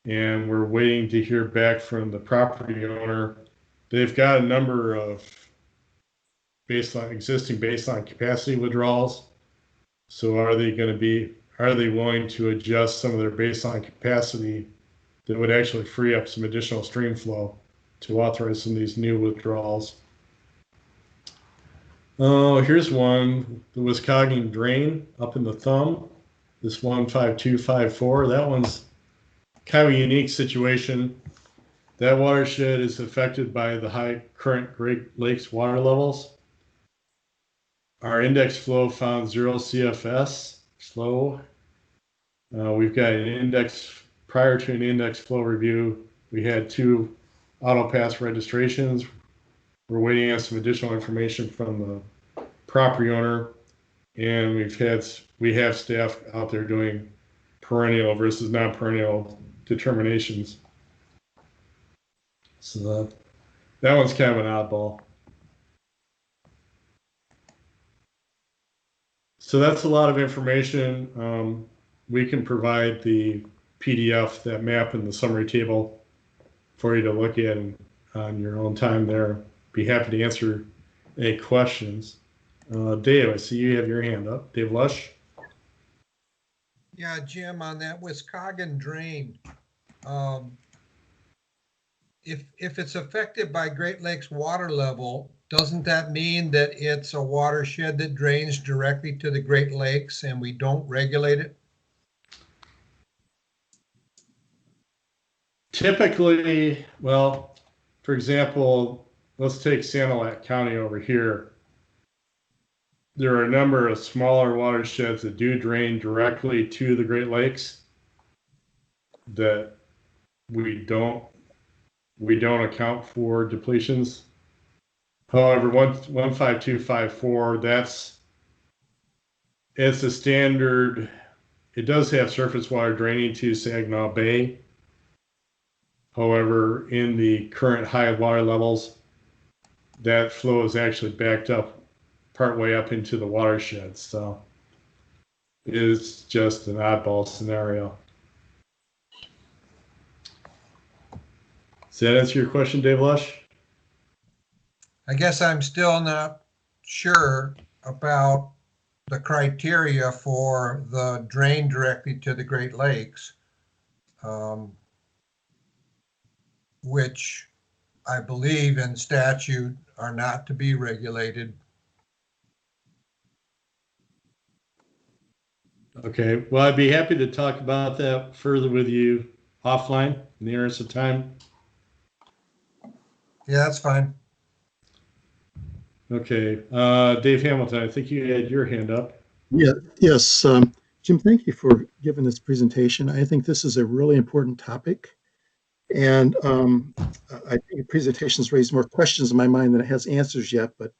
and we're waiting to hear back from the property owner. They've got a number of existing baseline capacity withdrawals. So are they willing to adjust some of their baseline capacity that would actually free up some additional stream flow to authorize some of these new withdrawals? Oh, here's one, the Wisconsin drain up in the thumb, this 15254. That one's kind of a unique situation. That watershed is affected by the high current Great Lakes water levels. Our index flow found 0 CFS flow. We've got an index, prior to an index flow review, we had 2 autopass registrations. We're waiting on some additional information from the property owner, and we have staff out there doing perennial versus non-perennial determinations. So that one's kind of an oddball. So that's a lot of information. We can provide the PDF, that map and the summary table for you to look at on your own time there. Be happy to answer any questions. Dave, I see you have your hand up. Dave Lush. Yeah, Jim, on that Wisconsin drain, if it's affected by Great Lakes water level, doesn't that mean that it's a watershed that drains directly to the Great Lakes and we don't regulate it? Typically, well, for example, let's take Sanilac County over here. There are a number of smaller watersheds that do drain directly to the Great Lakes that we don't account for depletions. However, 15254, it's a standard. It does have surface water draining to Saginaw Bay. However, in the current high water levels, that flow is actually backed up partway up into the watershed. So it is just an oddball scenario. Does that answer your question, Dave Lush? I guess I'm still not sure about the criteria for the drain directly to the Great Lakes, which I believe in statute are not to be regulated. Okay, well, I'd be happy to talk about that further with you offline in the interest of time. Yeah, that's fine. Okay, Dave Hamilton, I think you had your hand up. Yeah, yes. Jim, thank you for giving this presentation. I think this is a really important topic. And I think your presentation's raised more questions in my mind than it has answers yet, but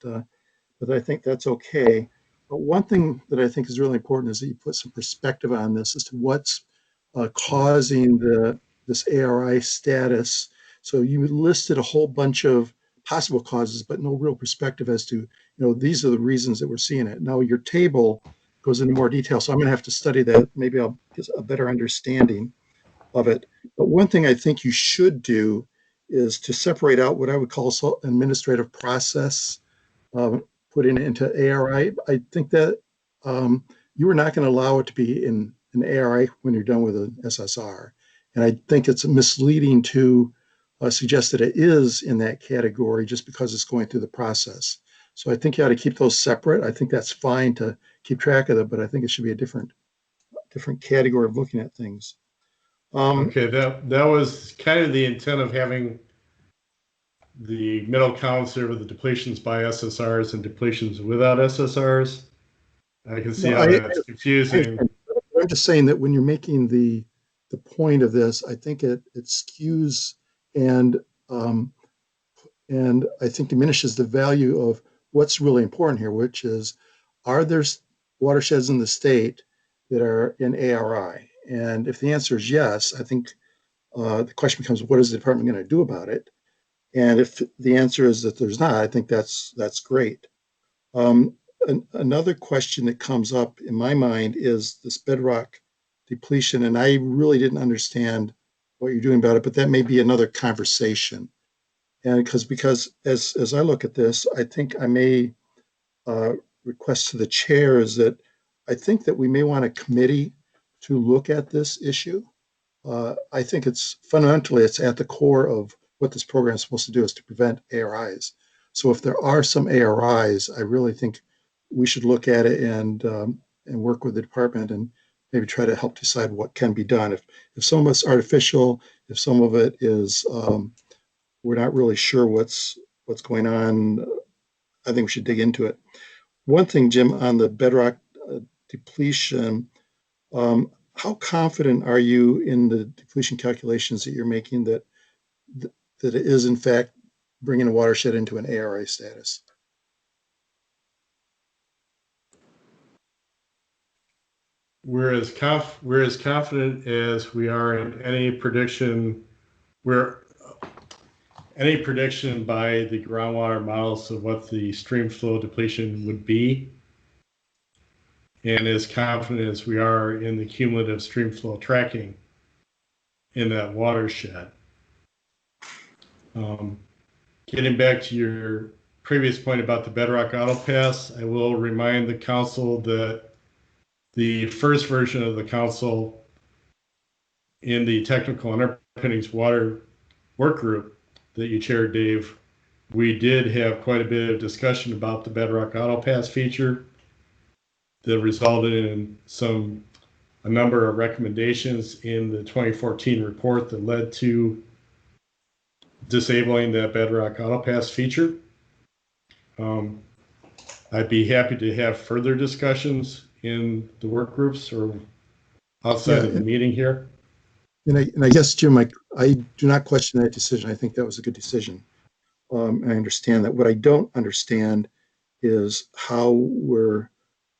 I think that's okay. But one thing that I think is really important is that you put some perspective on this as to what's causing this ARI status. So you listed a whole bunch of possible causes, but no real perspective as to, these are the reasons that we're seeing it. Now your table goes into more detail, so I'm going to have to study that. Maybe I'll get a better understanding of it. But one thing I think you should do is to separate out what I would call administrative process, putting it into ARI. I think that you are not going to allow it to be in an ARI when you're done with an SSR. And I think it's misleading to suggest that it is in that category just because it's going through the process. So I think you ought to keep those separate. I think that's fine to keep track of it, but I think it should be a different category of looking at things. Okay, that was kind of the intent of having the middle columns there with the depletions by SSRs and depletions without SSRs. I can see how that's confusing. I'm just saying that when you're making the point of this, I think it skews and I think diminishes the value of what's really important here, which is, are there watersheds in the state that are in ARI? And if the answer is yes, I think the question becomes, what is the department going to do about it? And if the answer is that there's not, I think that's great. Another question that comes up in my mind is this bedrock depletion, and I really didn't understand what you're doing about it, but that may be another conversation. And because as I look at this, I think I may request to the chairs that I think that we may want a committee to look at this issue. I think it's fundamentally, it's at the core of what this program is supposed to do, is to prevent ARIs. So if there are some ARIs, I really think we should look at it and work with the department and maybe try to help decide what can be done. If some of it's artificial, if some of it is, we're not really sure what's going on, I think we should dig into it. One thing, Jim, on the bedrock depletion, how confident are you in the depletion calculations that you're making that it is in fact bringing a watershed into an ARI status? we're as confident as we are in any prediction. Any prediction by the groundwater models of what the stream flow depletion would be, and as confident as we are in the cumulative stream flow tracking in that watershed. Getting back to your previous point about the bedrock autopass, I will remind the council that the first version of the council in the technical underpinnings water work group that you chaired, Dave, we did have quite a bit of discussion about the bedrock autopass feature that resulted in a number of recommendations in the 2014 report that led to disabling that bedrock autopass feature. I'd be happy to have further discussions in the work groups or outside of the meeting here. And I guess, Jim, I do not question that decision. I think that was a good decision. And I understand that. What I don't understand is how we're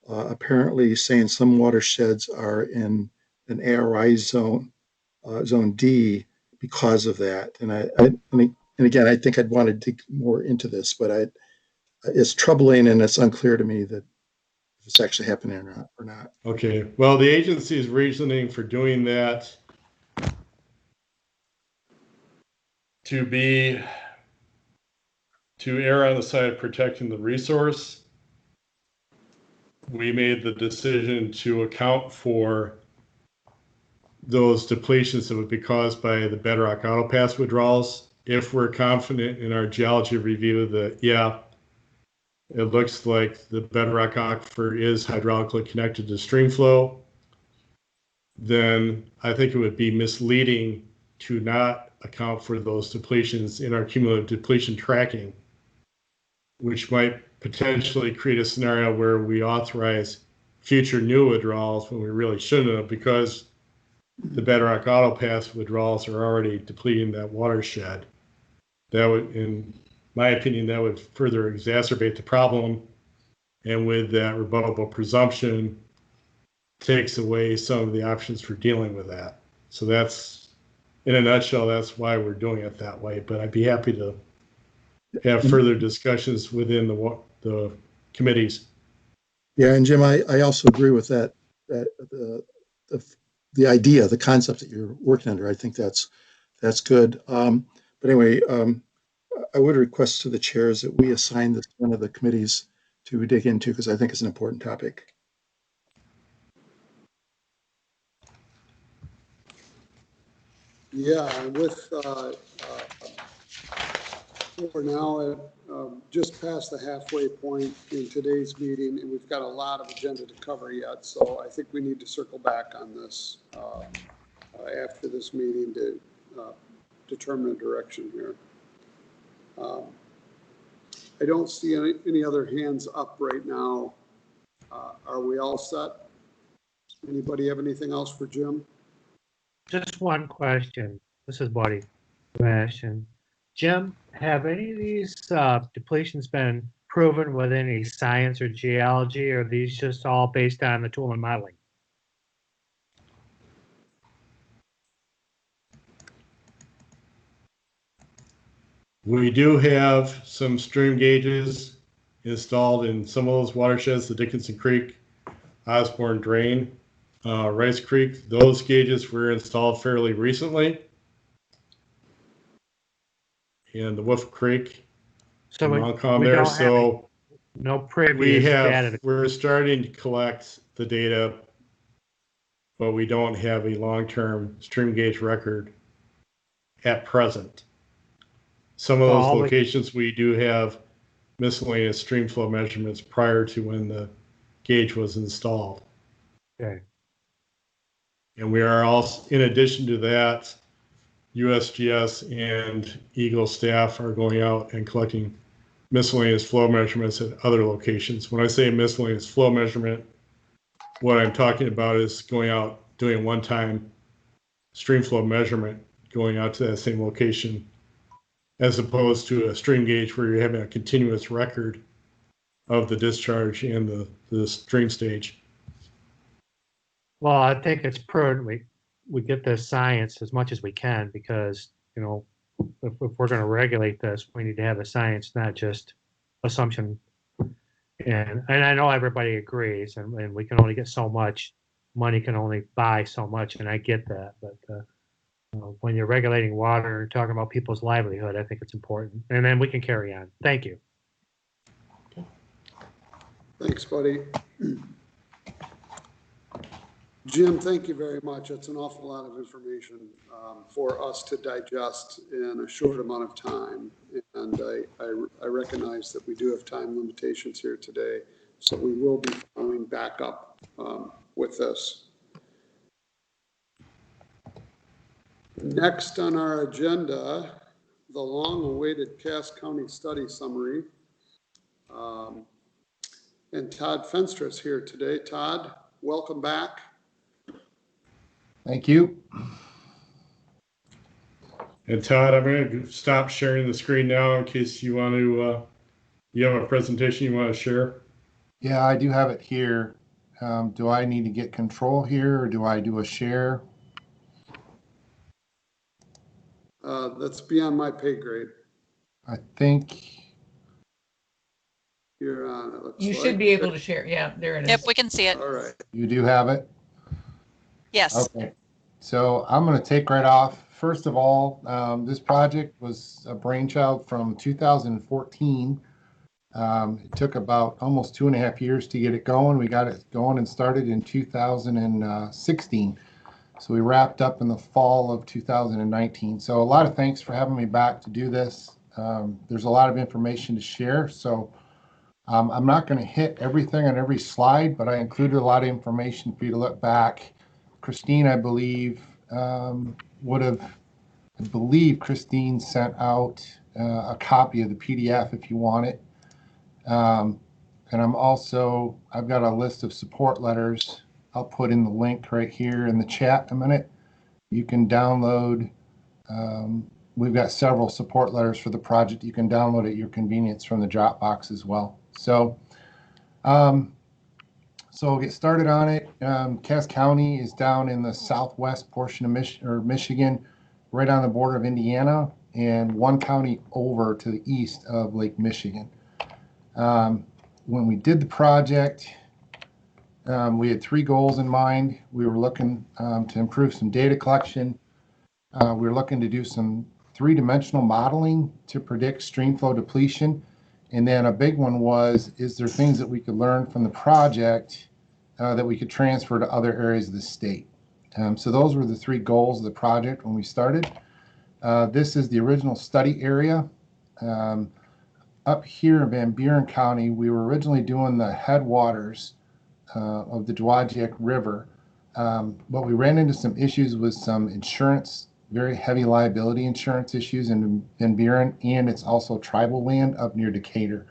apparently saying some watersheds are in an ARI zone, zone D, because of that. And again, I think I'd want to dig more into this, but it's troubling and it's unclear to me that if it's actually happening or not. Okay. Well, the agency's reasoning for doing that to err on the side of protecting the resource, we made the decision to account for those depletions that would be caused by the bedrock autopass withdrawals. If we're confident in our geology review that, yeah, it looks like the bedrock aquifer is hydraulically connected to stream flow, then I think it would be misleading to not account for those depletions in our cumulative depletion tracking, which might potentially create a scenario where we authorize future new withdrawals when we really shouldn't have, because the bedrock autopass withdrawals are already depleting that watershed. That would, in my opinion, that would further exacerbate the problem, and with that rebuttable presumption, takes away some of the options for dealing with that. So that's, in a nutshell, that's why we're doing it that way. But I'd be happy to have further discussions within the committees. Yeah, and Jim, I also agree with that the idea, the concept that you're working under. I think that's good. But anyway, I would request to the chairs that we assign this one of the committees to dig into, because I think it's an important topic. Yeah, we're now at just past the halfway point in today's meeting, and we've got a lot of agenda to cover yet. So I think we need to circle back on this after this meeting to determine a direction here. I don't see any other hands up right now. Are we all set? Anybody have anything else for Jim? Just one question. This is Buddy. Question. Jim, have any of these depletions been proven with any science or geology, or are these just all based on the tool and modeling? We do have some stream gauges installed in some of those watersheds, the Dickinson Creek, Osborne Drain, Rice Creek. Those gauges were installed fairly recently. And the Wolf Creek, so Montcalm there. So no previous data. We're starting to collect the data, but we don't have a long-term stream gauge record at present. Some of those locations we do have miscellaneous stream flow measurements prior to when the gauge was installed. Okay. And we are also, in addition to that, USGS and Eagle staff are going out and collecting miscellaneous flow measurements at other locations. When I say miscellaneous flow measurement, what I'm talking about is going out, doing one-time stream flow measurement, going out to that same location, as opposed to a stream gauge where you're having a continuous record of the discharge and the stream stage. Well, I think it's prudent we get the science as much as we can because, you know, if we're going to regulate this, we need to have the science, not just assumption. And I know everybody agrees, and we can only get so much. Money can only buy so much, and I get that. But you know, when you're regulating water and talking about people's livelihood, I think it's important. And then we can carry on. Thank you. Thanks, buddy. Jim, thank you very much. It's an awful lot of information for us to digest in a short amount of time. And I recognize that we do have time limitations here today, so we will be following back up with this. Next on our agenda, the long-awaited Cass County Study Summary. And Todd Fenstra is here today. Todd, welcome back. Thank you. And Todd, I'm going to stop sharing the screen now in case you want to, you have a presentation you want to share. Yeah, I do have it here. Do I need to get control here or do I do a share? That's beyond my pay grade. I think you're on it. You should be able to share. Yeah, there it is. Yep, we can see it. All right. you do have it. Yes. Okay. So I'm going to take right off. First of all, this project was a brainchild from 2014. It took about almost 2.5 years to get it going. We got it going and started in 2016. So we wrapped up in the fall of 2019. So a lot of thanks for having me back to do this. There's a lot of information to share. So I'm not going to hit everything on every slide, but I included a lot of information for you to look back. Christine, I believe, Christine sent out a copy of the PDF if you want it. And I've got a list of support letters. I'll put in the link right here in the chat in a minute. You can download, we've got several support letters for the project. You can download at your convenience from the Dropbox as well. So we'll get started on it. Cass County is down in the southwest portion of Michigan, right on the border of Indiana, and one county over to the east of Lake Michigan. When we did the project, we had 3 goals in mind. We were looking to improve some data collection. We were looking to do some 3-dimensional modeling to predict stream flow depletion. And then a big one was, is there things that we could learn from the project that we could transfer to other areas of the state? So those were the 3 goals of the project when we started. This is the original study area. Up here in Van Buren County, we were originally doing the headwaters of the WUAC River, but we ran into some issues with some insurance, very heavy liability insurance issues in Van Buren, and it's also tribal land up near Decatur.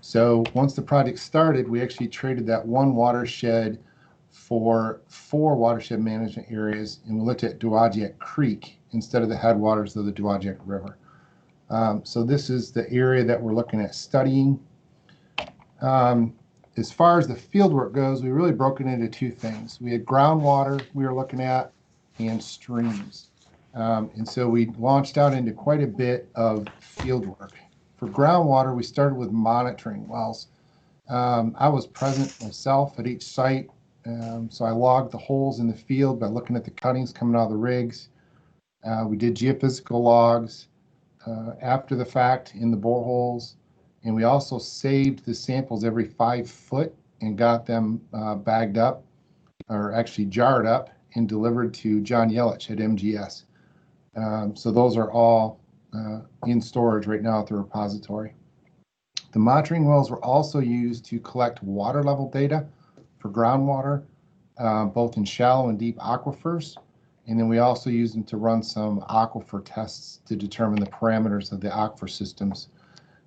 So once the project started, we actually traded that one watershed for 4 watershed management areas, and we looked at WUAC Creek instead of the headwaters of the WUAC River. So this is the area that we're looking at studying. As far as the field work goes, we really broke it into 2 things. We had groundwater we were looking at and streams. And so we launched out into quite a bit of field work. For groundwater, we started with monitoring wells. I was present myself at each site, so I logged the holes in the field by looking at the cuttings coming out of the rigs. We did geophysical logs after the fact in the boreholes, and we also saved the samples every 5 foot and got them bagged up, or actually jarred up and delivered to John Yelich at MGS. So those are all in storage right now at the repository. The monitoring wells were also used to collect water level data for groundwater, both in shallow and deep aquifers. And then we also used them to run some aquifer tests to determine the parameters of the aquifer systems.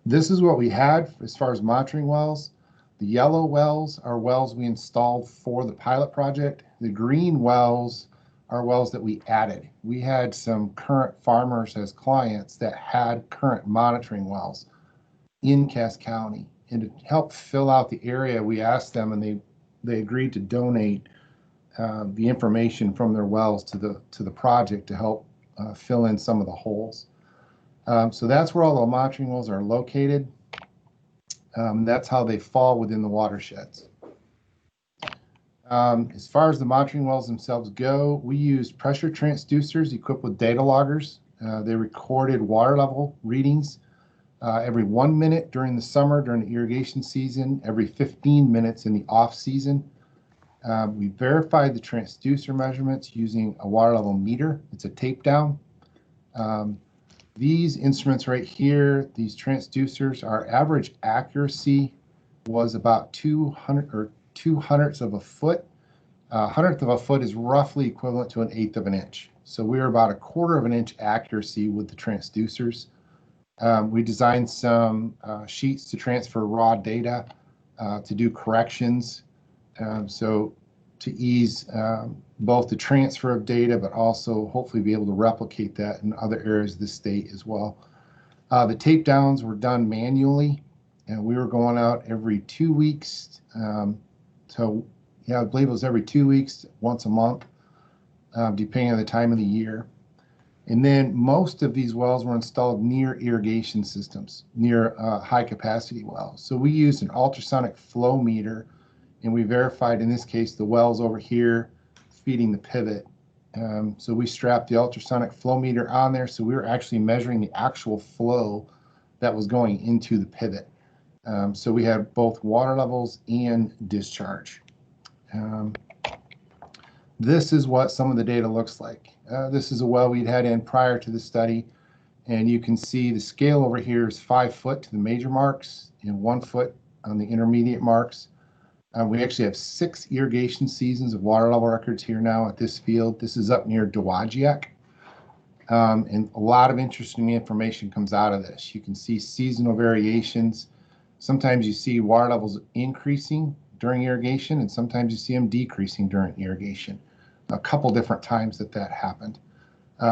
This is what we had as far as monitoring wells. The yellow wells are wells we installed for the pilot project. The green wells are wells that we added. We had some current farmers as clients that had current monitoring wells in Cass County. And to help fill out the area, we asked them, and they agreed to donate the information from their wells to the project to help fill in some of the holes. So that's where all the monitoring wells are located. That's how they fall within the watersheds. As far as the monitoring wells themselves go, we used pressure transducers equipped with data loggers. They recorded water level readings every 1 minute during the summer, during the irrigation season, every 15 minutes in the off season. We verified the transducer measurements using a water level meter. It's a tape down. These instruments right here, these transducers, our average accuracy was about 200 or 2/100ths of a foot. 100th of a foot is roughly equivalent to 1/8 of an inch. So we were about 1/4 of an inch accuracy with the transducers. We designed some sheets to transfer raw data to do corrections. So to ease both the transfer of data, but also hopefully be able to replicate that in other areas of the state as well. The tape downs were done manually, and we were going out every 2 weeks. So yeah, I believe it was every 2 weeks, once a month, depending on the time of the year. And then most of these wells were installed near irrigation systems, near high capacity wells. So we used an ultrasonic flow meter, and we verified in this case the wells over here feeding the pivot. So we strapped the ultrasonic flow meter on there, so we were actually measuring the actual flow that was going into the pivot. So we had both water levels and discharge. This is what some of the data looks like. This is a well we'd had in prior to the study, and you can see the scale over here is 5 foot to the major marks and 1 foot on the intermediate marks. We actually have 6 irrigation seasons of water level records here now at this field. This is up near WUAC. And a lot of interesting information comes out of this. You can see seasonal variations. Sometimes you see water levels increasing during irrigation, and sometimes you see them decreasing during irrigation. A couple different times that happened.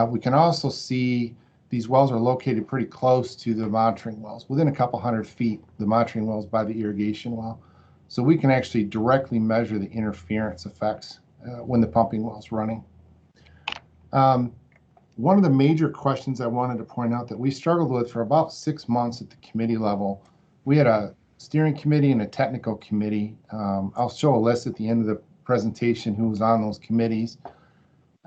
We can also see these wells are located pretty close to the monitoring wells, within a couple 100 feet, the monitoring wells by the irrigation well. So we can actually directly measure the interference effects when the pumping well is running. One of the major questions I wanted to point out that we struggled with for about 6 months at the committee level, we had a steering committee and a technical committee. I'll show a list at the end of the presentation who was on those committees.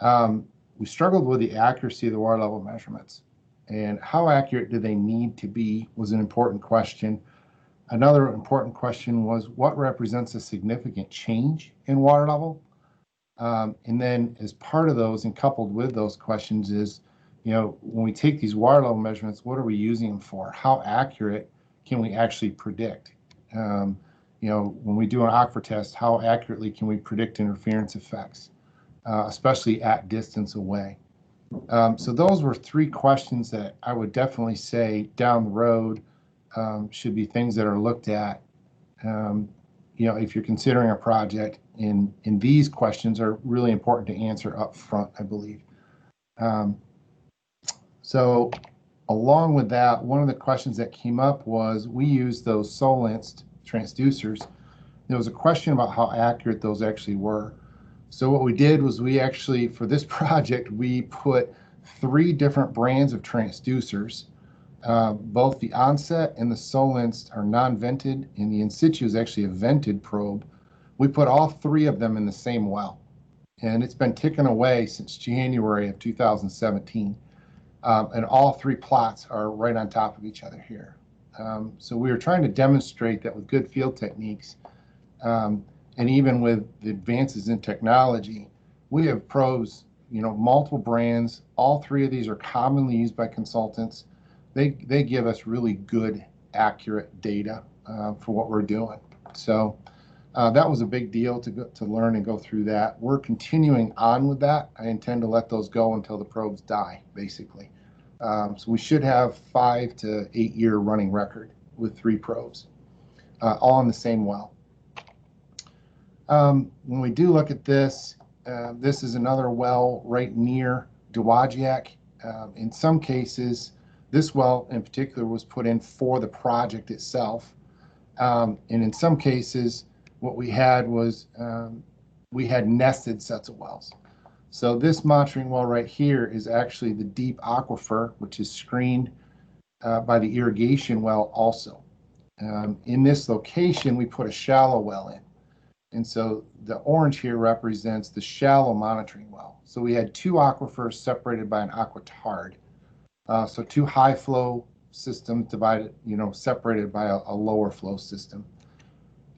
We struggled with the accuracy of the water level measurements, and how accurate do they need to be was an important question. Another important question was what represents a significant change in water level? And then as part of those and coupled with those questions is, when we take these water level measurements, what are we using them for? How accurate can we actually predict? When we do an aquifer test, how accurately can we predict interference effects, especially at distance away? So those were 3 questions that I would definitely say down the road should be things that are looked at. If you're considering a project, and these questions are really important to answer up front, I believe. So along with that, one of the questions that came up was we used those Solinsed transducers. There was a question about how accurate those actually were. So what we did was we actually, for this project, we put 3 different brands of transducers. Both the Onset and the Solinsed are non-vented, and the In Situ is actually a vented probe. We put all 3 of them in the same well, and it's been ticking away since January of 2017. And all 3 plots are right on top of each other here. So we were trying to demonstrate that with good field techniques, and even with the advances in technology, we have probes, multiple brands. All 3 of these are commonly used by consultants. They give us really good, accurate data for what we're doing. So that was a big deal to learn and go through that. We're continuing on with that. I intend to let those go until the probes die, basically. So we should have 5 to 8 year running record with 3 probes, all in the same well. When we do look at this, this is another well right near WUAC. In some cases, this well in particular was put in for the project itself. And in some cases, what we had was we had nested sets of wells. So this monitoring well right here is actually the deep aquifer, which is screened by the irrigation well also. In this location, we put a shallow well in. And so the orange here represents the shallow monitoring well. So we had two aquifers separated by an aquitard. So two high flow systems divided, separated by a lower flow system.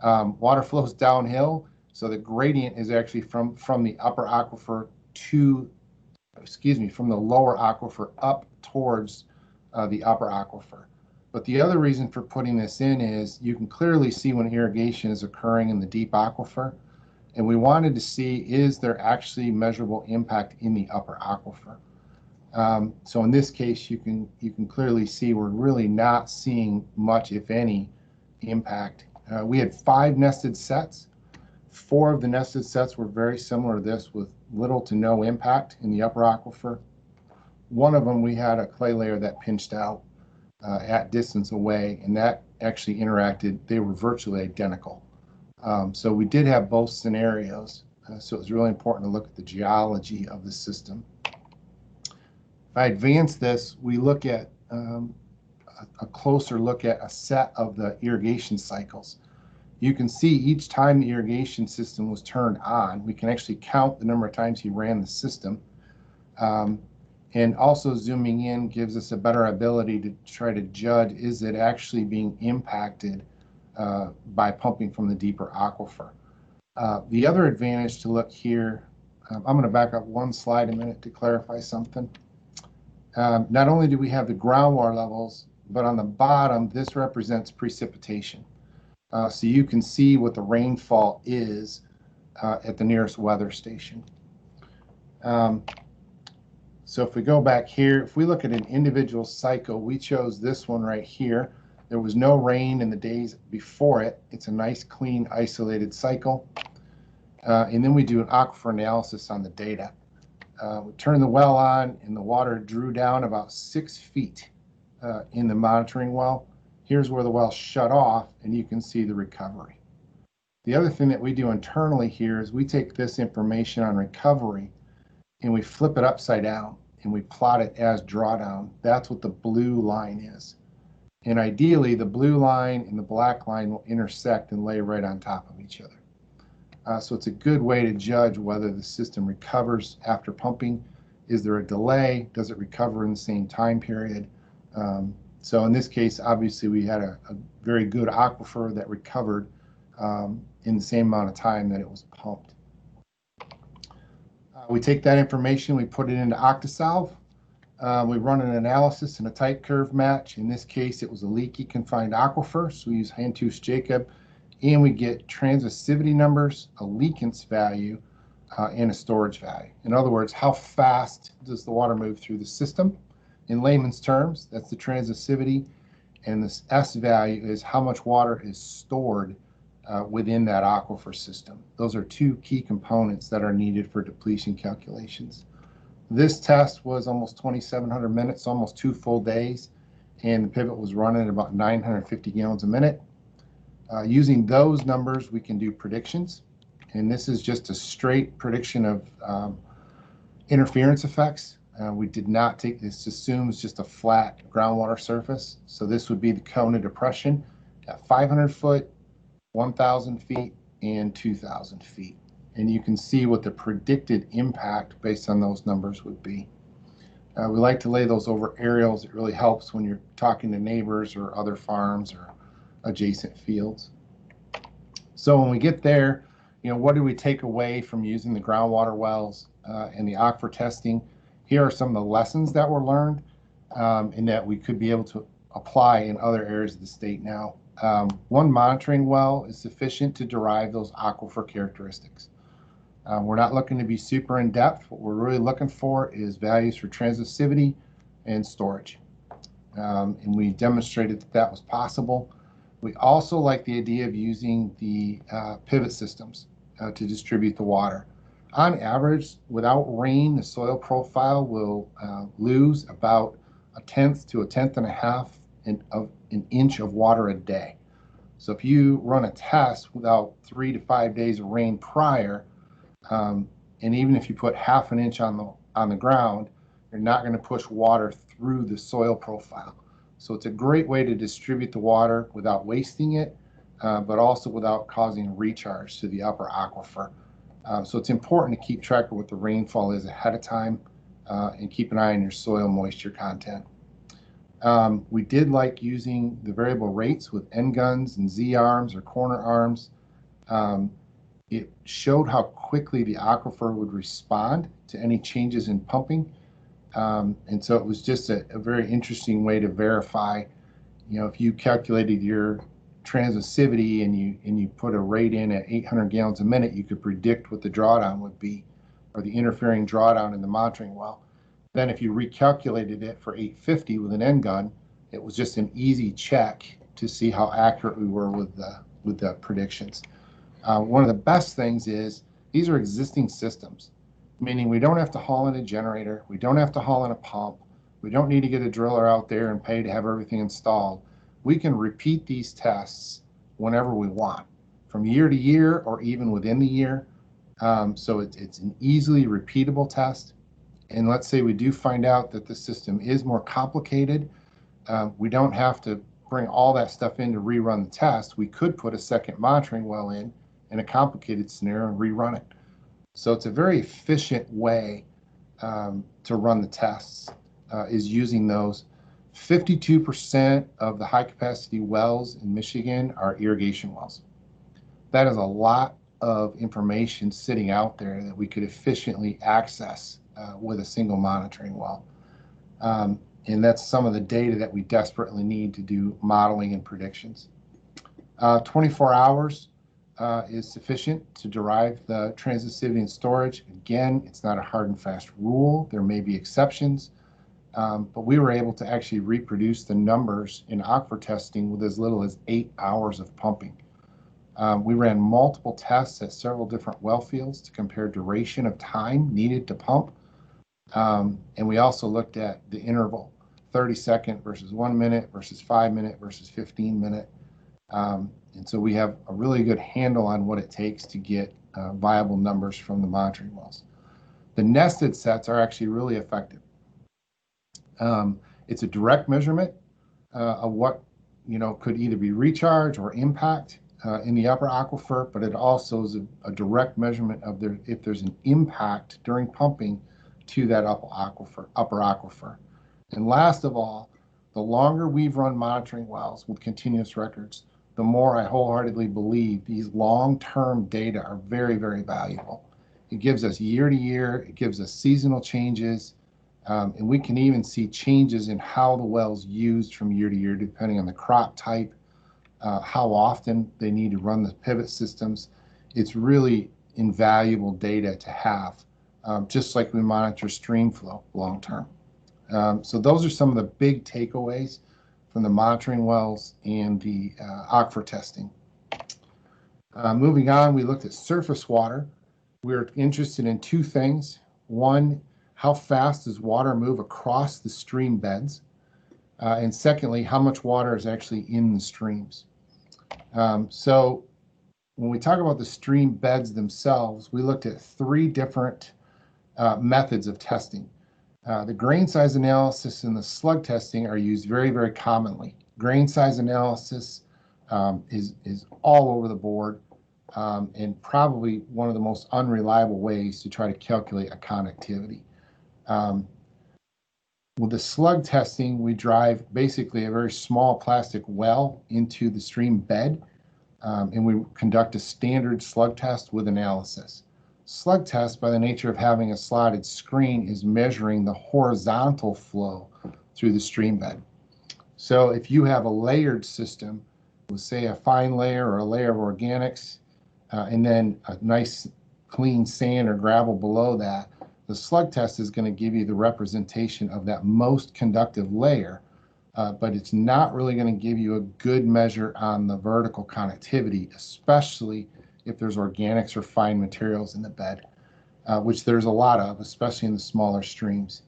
Water flows downhill. So the gradient is actually from the upper aquifer from the lower aquifer up towards the upper aquifer. But the other reason for putting this in is you can clearly see when irrigation is occurring in the deep aquifer. And we wanted to see, is there actually measurable impact in the upper aquifer? So in this case, you can clearly see we're really not seeing much, if any, impact. We had 5 nested sets. 4 of the nested sets were very similar to this with little to no impact in the upper aquifer. One of them, we had a clay layer that pinched out at distance away, and that actually interacted. They were virtually identical. So we did have both scenarios. So it was really important to look at the geology of the system. If I advance this, we look at a closer look at a set of the irrigation cycles. You can see each time the irrigation system was turned on, we can actually count the number of times he ran the system. And also zooming in gives us a better ability to try to judge, is it actually being impacted by pumping from the deeper aquifer. The other advantage to look here, I'm going to back up one slide a minute to clarify something. Not only do we have the groundwater levels, but on the bottom, this represents precipitation. So you can see what the rainfall is at the nearest weather station. So if we go back here, if we look at an individual cycle, we chose this one right here. There was no rain in the days before it. It's a nice, clean, isolated cycle. And then we do an aquifer analysis on the data. We turn the well on, and the water drew down about 6 feet in the monitoring well. Here's where the well shut off, and you can see the recovery. The other thing that we do internally here is we take this information on recovery and we flip it upside down and we plot it as drawdown. That's what the blue line is. And ideally, the blue line and the black line will intersect and lay right on top of each other. So it's a good way to judge whether the system recovers after pumping. Is there a delay? Does it recover in the same time period? So in this case, obviously, we had a very good aquifer that recovered in the same amount of time that it was pumped. We take that information, we put it into Octosolve. We run an analysis and a tight curve match. In this case, it was a leaky confined aquifer, so we use Hantus-Jacob, and we get transmissivity numbers, a leakance value, and a storage value. In other words, how fast does the water move through the system? In layman's terms, that's the transmissivity, and this S value is how much water is stored within that aquifer system. Those are 2 key components that are needed for depletion calculations. This test was almost 2,700 minutes, almost 2 full days, and the pivot was running at about 950 gallons a minute. Using those numbers, we can do predictions, and this is just a straight prediction of interference effects. We did not take this, assumes just a flat groundwater surface. So this would be the cone of depression at 500 foot, 1,000 feet, and 2,000 feet. And you can see what the predicted impact based on those numbers would be. We like to lay those over aerials. It really helps when you're talking to neighbors or other farms or adjacent fields. So when we get there, what do we take away from using the groundwater wells and the aquifer testing? Here are some of the lessons that were learned and that we could be able to apply in other areas of the state now. One monitoring well is sufficient to derive those aquifer characteristics. We're not looking to be super in depth. What we're really looking for is values for transmissivity and storage. And we demonstrated that that was possible. We also like the idea of using the pivot systems to distribute the water. On average, without rain, the soil profile will lose about 1/10 to 1.5 of an inch of water a day. So if you run a test without 3 to 5 days of rain prior, And even if you put half an inch on the ground, you're not going to push water through the soil profile. So it's a great way to distribute the water without wasting it, but also without causing recharge to the upper aquifer. So it's important to keep track of what the rainfall is ahead of time and keep an eye on your soil moisture content. We did like using the variable rates with end guns and Z arms or corner arms. It showed how quickly the aquifer would respond to any changes in pumping. And so it was just a very interesting way to verify, if you calculated your transmissivity and you put a rate in at 800 gallons a minute, you could predict what the drawdown would be, or the interfering drawdown in the monitoring well. Then if you recalculated it for 850 with an end gun, it was just an easy check to see how accurate we were with the predictions. One of the best things is these are existing systems, meaning we don't have to haul in a generator, we don't have to haul in a pump, we don't need to get a driller out there and pay to have everything installed. We can repeat these tests whenever we want, from year to year or even within the year. So it's an easily repeatable test. And let's say we do find out that the system is more complicated, we don't have to bring all that stuff in to rerun the test. We could put a second monitoring well in a complicated scenario and rerun it. So it's a very efficient way to run the tests, is using those. 52% of the high capacity wells in Michigan are irrigation wells. That is a lot of information sitting out there that we could efficiently access with a single monitoring well. And that's some of the data that we desperately need to do modeling and predictions. 24 hours is sufficient to derive the transmissivity and storage. Again, it's not a hard and fast rule. There may be exceptions, but we were able to actually reproduce the numbers in aquifer testing with as little as 8 hours of pumping. We ran multiple tests at several different well fields to compare duration of time needed to pump. And we also looked at the interval, 30-second versus 1 minute versus 5 minute versus 15 minute. And so we have a really good handle on what it takes to get viable numbers from the monitoring wells. The nested sets are actually really effective. It's a direct measurement of what could either be recharge or impact in the upper aquifer, but it also is a direct measurement of if there's an impact during pumping to that upper aquifer. And last of all, the longer we've run monitoring wells with continuous records, the more I wholeheartedly believe these long-term data are very, very valuable. It gives us year to year, it gives us seasonal changes, and we can even see changes in how the well's used from year to year, depending on the crop type, how often they need to run the pivot systems. It's really invaluable data to have, just like we monitor stream flow long-term. So those are some of the big takeaways from the monitoring wells and the aquifer testing. Moving on, we looked at surface water. We're interested in two things. One, how fast does water move across the stream beds? And secondly, how much water is actually in the streams? So when we talk about the stream beds themselves, we looked at 3 different methods of testing. The grain size analysis and the slug testing are used very, very commonly. Grain size analysis is all over the board and probably one of the most unreliable ways to try to calculate a connectivity. With the slug testing, we drive basically a very small plastic well into the stream bed, and we conduct a standard slug test with analysis. Slug test, by the nature of having a slotted screen, is measuring the horizontal flow through the stream bed. So if you have a layered system with, say, a fine layer or a layer of organics, and then a nice clean sand or gravel below that, the slug test is going to give you the representation of that most conductive layer, but it's not really going to give you a good measure on the vertical connectivity, especially if there's organics or fine materials in the bed, which there's a lot of, especially in the smaller streams.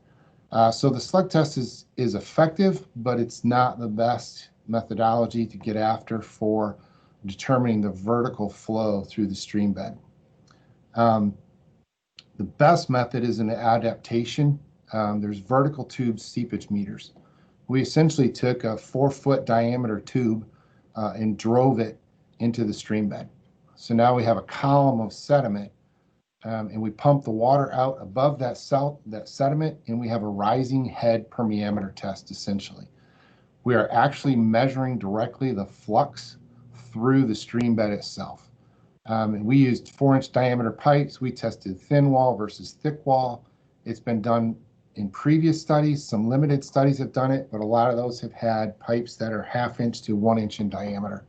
So the slug test is effective, but it's not the best methodology to get after for determining the vertical flow through the stream bed. The best method is an adaptation. There's vertical tube seepage meters. We essentially took a 4-foot diameter tube and drove it into the stream bed. So now we have a column of sediment, and we pump the water out above that sediment, and we have a rising head permeameter test essentially. We are actually measuring directly the flux through the stream bed itself. And we used 4-inch diameter pipes. We tested thin wall versus thick wall. It's been done in previous studies. Some limited studies have done it, but a lot of those have had pipes that are 1/2 inch to 1 inch in diameter.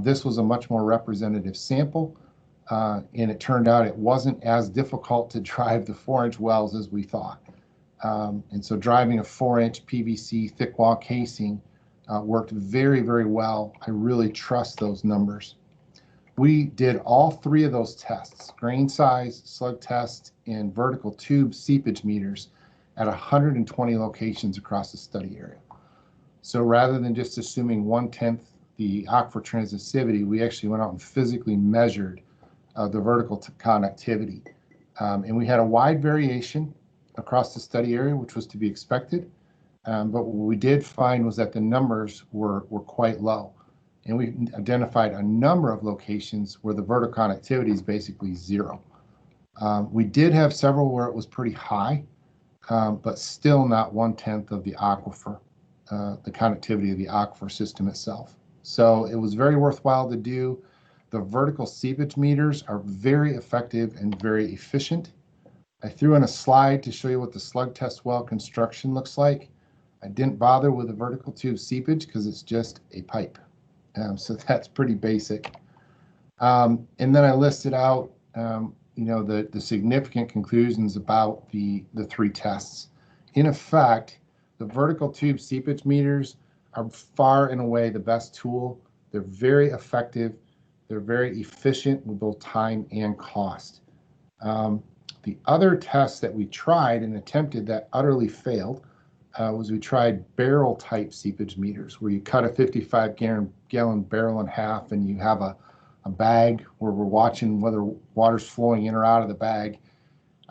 This was a much more representative sample, and it turned out it wasn't as difficult to drive the 4-inch wells as we thought. And so driving a 4-inch PVC thick wall casing worked very, very well. I really trust those numbers. We did all 3 of those tests, grain size, slug test, and vertical tube seepage meters at 120 locations across the study area. So rather than just assuming 1/10 the aquifer transmissivity, we actually went out and physically measured the vertical conductivity. And we had a wide variation across the study area, which was to be expected. But what we did find was that the numbers were quite low. And we identified a number of locations where the vertical conductivity is basically 0. We did have several where it was pretty high, but still not 1/10 of the aquifer, the conductivity of the aquifer system itself. So it was very worthwhile to do. The vertical seepage meters are very effective and very efficient. I threw in a slide to show you what the slug test well construction looks like. I didn't bother with the vertical tube seepage because it's just a pipe. So that's pretty basic. And then I listed out, the significant conclusions about the 3 tests. In effect, the vertical tube seepage meters are far and away the best tool. They're very effective. They're very efficient with both time and cost. The other test that we tried and attempted that utterly failed was we tried barrel type seepage meters, where you cut a 55-gallon barrel in half and you have a bag where we're watching whether water's flowing in or out of the bag.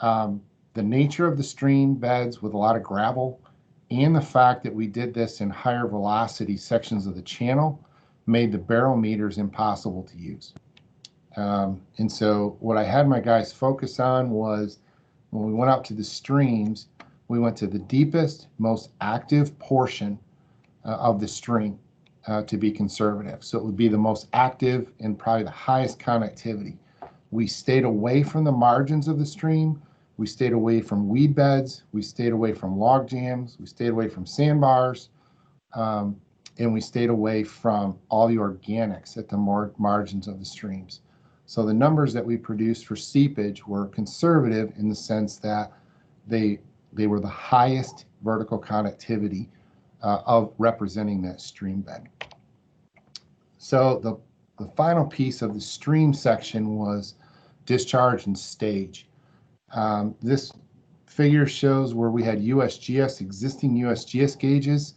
The nature of the stream beds with a lot of gravel and the fact that we did this in higher velocity sections of the channel made the barrel meters impossible to use. And so what I had my guys focus on was when we went out to the streams, we went to the deepest, most active portion of the stream to be conservative. So it would be the most active and probably the highest connectivity. We stayed away from the margins of the stream. We stayed away from weed beds. We stayed away from log jams. We stayed away from sandbars. And we stayed away from all the organics at the margins of the streams. So the numbers that we produced for seepage were conservative in the sense that they were the highest vertical conductivity of representing that stream bed. So the final piece of the stream section was discharge and stage. This figure shows where we had USGS, existing USGS gauges.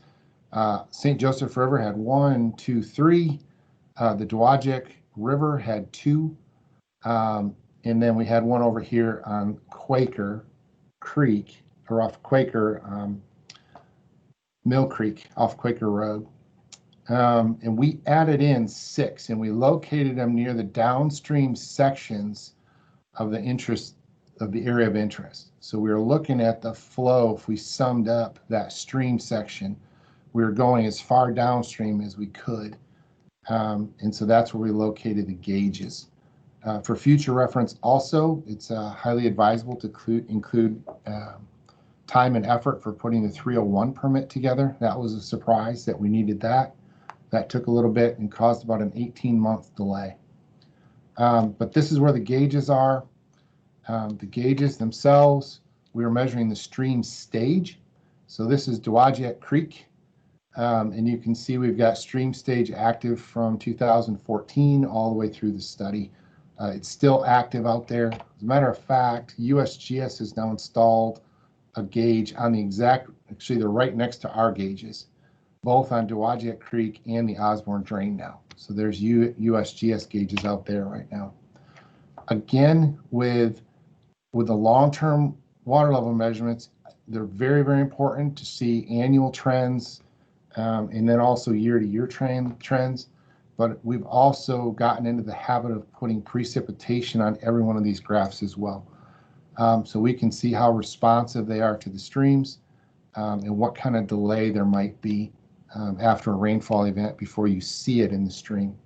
St. Joseph River had 1, 2, 3. The Dowagiac River had 2. And then we had one over here on Quaker Creek, or off Quaker, Mill Creek, off Quaker Road. And we added in 6, and we located them near the downstream sections of the area of interest. So we were looking at the flow. If we summed up that stream section, we were going as far downstream as we could. And so that's where we located the gauges. For future reference also, it's highly advisable to include time and effort for putting the 301 permit together. That was a surprise that we needed that. That took a little bit and caused about an 18-month delay. But this is where the gauges are. The gauges themselves, we were measuring the stream stage. So this is Dowagiac Creek. And you can see we've got stream stage active from 2014 all the way through the study. It's still active out there. As a matter of fact, USGS has now installed a gauge on actually they're right next to our gauges, both on Dowagiac Creek and the Osborne Drain now. So there's USGS gauges out there right now. Again, with with the long-term water level measurements, they're very, very important to see annual trends, and then also year-to-year trends. But we've also gotten into the habit of putting precipitation on every one of these graphs as well. So we can see how responsive they are to the streams, and what kind of delay there might be after a rainfall event before you see it in the stream.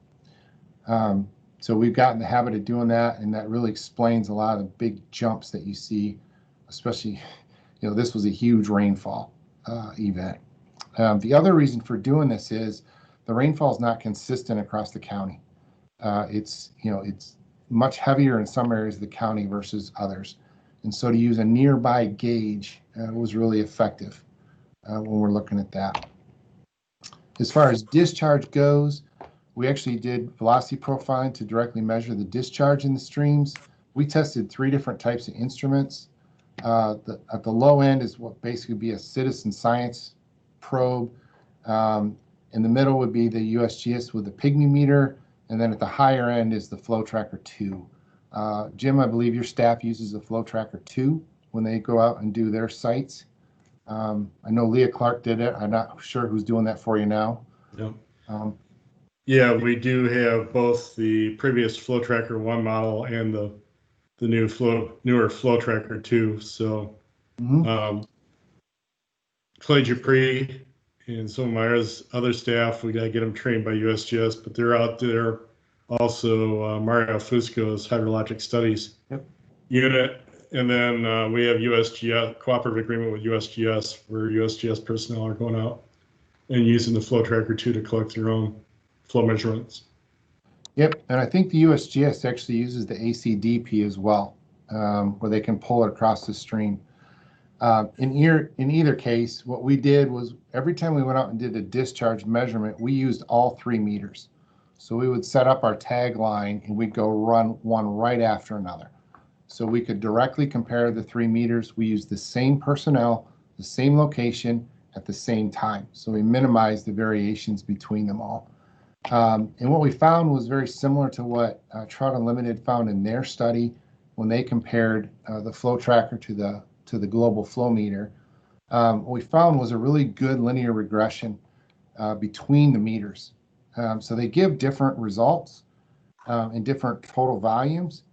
So we've gotten the habit of doing that, and that really explains a lot of the big jumps that you see, especially, this was a huge rainfall event. The other reason for doing this is the rainfall is not consistent across the county. It's much heavier in some areas of the county versus others. And so to use a nearby gauge was really effective when we're looking at that. As far as discharge goes, we actually did velocity profiling to directly measure the discharge in the streams. We tested 3 different types of instruments. At the low end is what basically would be a citizen science probe. In the middle would be the USGS with the pygmy meter, and then at the higher end is the Flow Tracker 2. Jim, I believe your staff uses the Flow Tracker 2 when they go out and do their sites. I know Leah Clark did it. I'm not sure who's doing that for you now. Yep. Yeah, we do have both the previous Flow Tracker 1 model and the newer Flow Tracker 2. So Clay Dupree and some of my other staff, we got to get them trained by USGS, but they're out there. Also, Mario Fusco's hydrologic studies unit. And then we have USGS, cooperative agreement with USGS, where USGS personnel are going out and using the Flow Tracker 2 to collect their own flow measurements. Yep, and I think the USGS actually uses the ACDP as well, where they can pull it across the stream. In either case, what we did was every time we went out and did a discharge measurement, we used all 3 meters. So we would set up our tag line and we'd go run one right after another. So we could directly compare the 3 meters. We used the same personnel, the same location at the same time. So we minimized the variations between them all. And what we found was very similar to what Trout Unlimited found in their study when they compared the flow tracker to the global flow meter. What we found was a really good linear regression between the meters. So they give different results in different total volumes,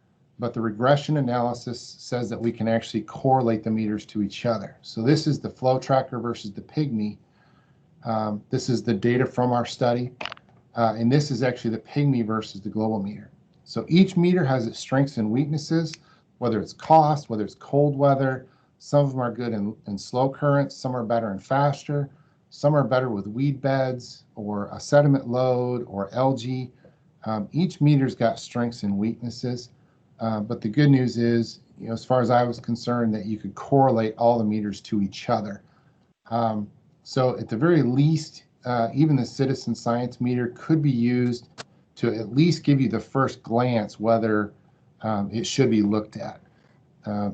but the regression analysis says that we can actually correlate the meters to each other. So this is the flow tracker versus the pygmy. This is the data from our study. And this is actually the pygmy versus the global meter. So each meter has its strengths and weaknesses, whether it's cost, whether it's cold weather. Some of them are good in slow currents, some are better and faster, some are better with weed beds or a sediment load or algae. Each meter's got strengths and weaknesses, but the good news is, as far as I was concerned, that you could correlate all the meters to each other. So at the very least, even the citizen science meter could be used to at least give you the first glance whether it should be looked at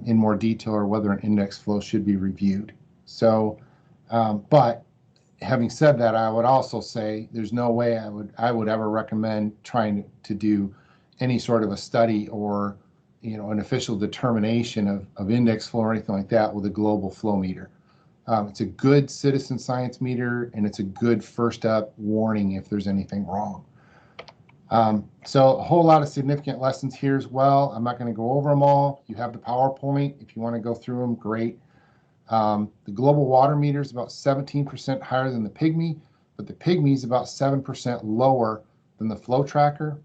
in more detail or whether an index flow should be reviewed. So, but having said that, I would also say there's no way I would ever recommend trying to do any sort of a study or an official determination of index flow or anything like that with a global flow meter. It's a good citizen science meter, and it's a good first up warning if there's anything wrong. So a whole lot of significant lessons here as well. I'm not going to go over them all. You have the PowerPoint. If you want to go through them, great. The global water meter is about 17% higher than the pygmy, but the pygmy is about 7% lower than the flow tracker.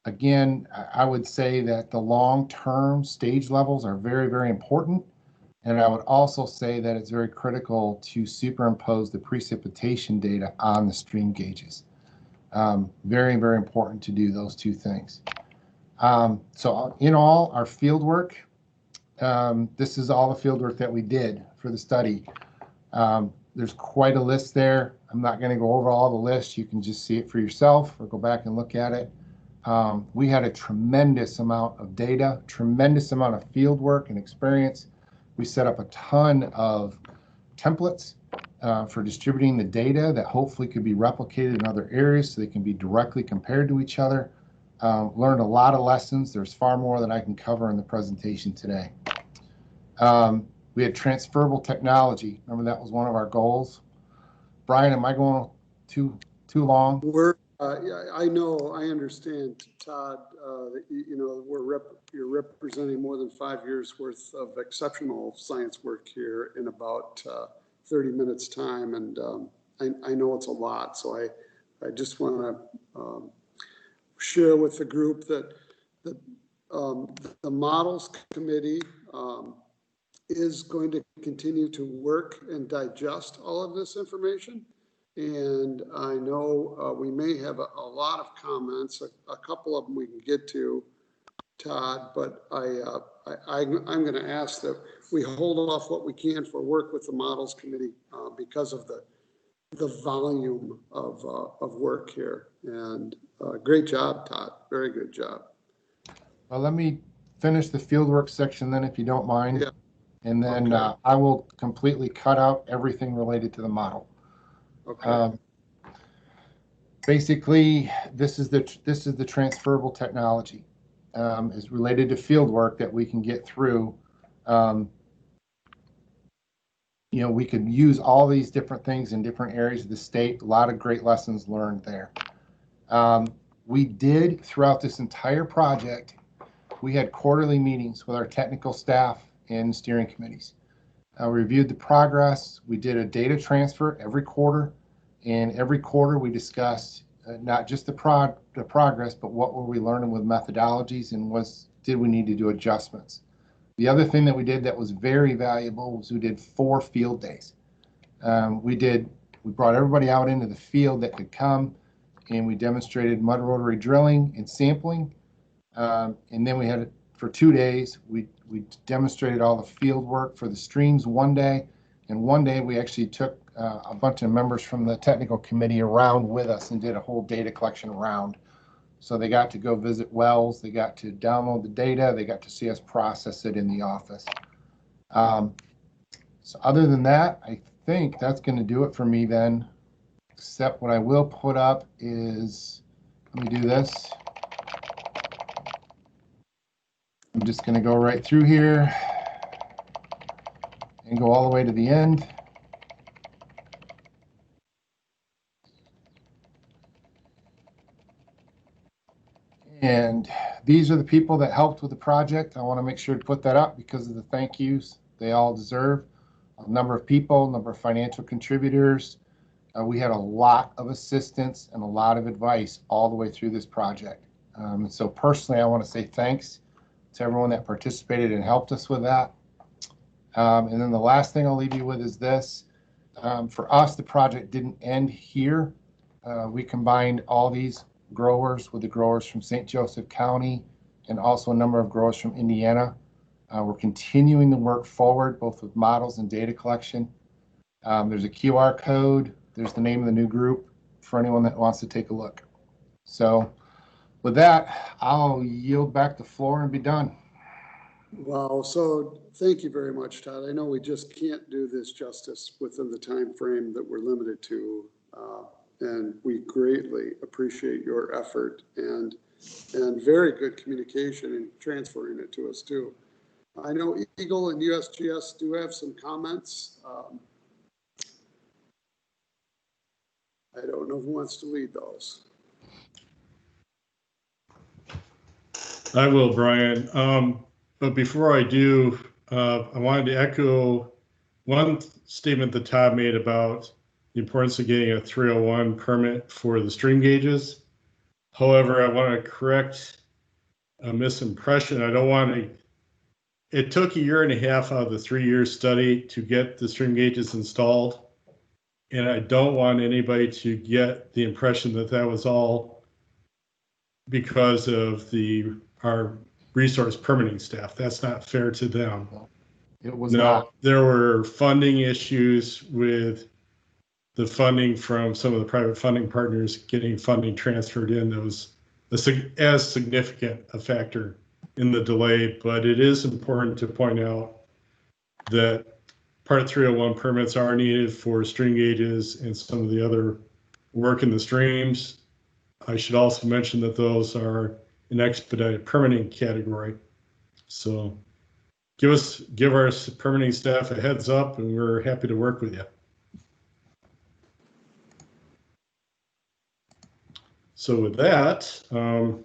Again, I would say that the long-term stage levels are very, very important. And I would also say that it's very critical to superimpose the precipitation data on the stream gauges. Very, very important to do those two things. So in all, our field work, this is all the field work that we did for the study. There's quite a list there. I'm not going to go over all the lists. You can just see it for yourself or go back and look at it. We had a tremendous amount of data, tremendous amount of field work and experience. We set up a ton of templates for distributing the data that hopefully could be replicated in other areas so they can be directly compared to each other. Learned a lot of lessons. There's far more than I can cover in the presentation today. We had transferable technology. Remember, that was one of our goals. Brian, am I going too long? Yeah, I know, I understand, Todd, that you know, you're representing more than 5 years worth of exceptional science work here in about 30 minutes time. And I know it's a lot. So I just want to share with the group that the models committee is going to continue to work and digest all of this information. And I know we may have a lot of comments, a couple of them we can get to, Todd, but I'm going to ask that we hold off what we can for work with the models committee because of the volume of work here. And great job, Todd. Very good job. Well, let me finish the fieldwork section then, if you don't mind. Yeah. And then I will completely cut out everything related to the model. Okay. Basically, this is the transferable technology. Is related to field work that we can get through. You know, we could use all these different things in different areas of the state. A lot of great lessons learned there. We did, throughout this entire project, we had quarterly meetings with our technical staff and steering committees. We reviewed the progress. We did a data transfer every quarter. And every quarter we discussed not just the progress, but what were we learning with methodologies and did we need to do adjustments. The other thing that we did that was very valuable was we did 4 field days. We brought everybody out into the field that could come, and we demonstrated mud rotary drilling and sampling. And then we had, for 2 days, we demonstrated all the field work for the streams one day. And one day we actually took a bunch of members from the technical committee around with us and did a whole data collection round. So they got to go visit wells, they got to download the data, they got to see us process it in the office. So other than that, I think that's going to do it for me then, except what I will put up is, let me do this. I'm just going to go right through here and go all the way to the end. And these are the people that helped with the project. I want to make sure to put that up because of the thank yous they all deserve. A number of people, number of financial contributors. We had a lot of assistance and a lot of advice all the way through this project. And so personally, I want to say thanks to everyone that participated and helped us with that. And then the last thing I'll leave you with is this. For us, the project didn't end here. We combined all these growers with the growers from St. Joseph County and also a number of growers from Indiana. We're continuing to work forward both with models and data collection. There's a QR code. There's the name of the new group for anyone that wants to take a look. So with that, I'll yield back the floor and be done. Wow. So thank you very much, Todd. I know we just can't do this justice within the time frame that we're limited to. And we greatly appreciate your effort and very good communication and transferring it to us too. I know Eagle and USGS do have some comments. I don't know who wants to lead those. I will, Brian. But before I do, I wanted to echo one statement that Todd made about the importance of getting a 301 permit for the stream gauges. However, I want to correct a misimpression. I don't want to, it took 1.5 years out of the 3-year study to get the stream gauges installed. And I don't want anybody to get the impression that that was all because of our resource permitting staff. That's not fair to them. It was not. There were funding issues with the funding from some of the private funding partners getting funding transferred in. That was as significant a factor in the delay, but it is important to point out that Part 301 permits are needed for stream gauges and some of the other work in the streams. I should also mention that those are an expedited permitting category. So give our permitting staff a heads up, and we're happy to work with you. So with that, we'll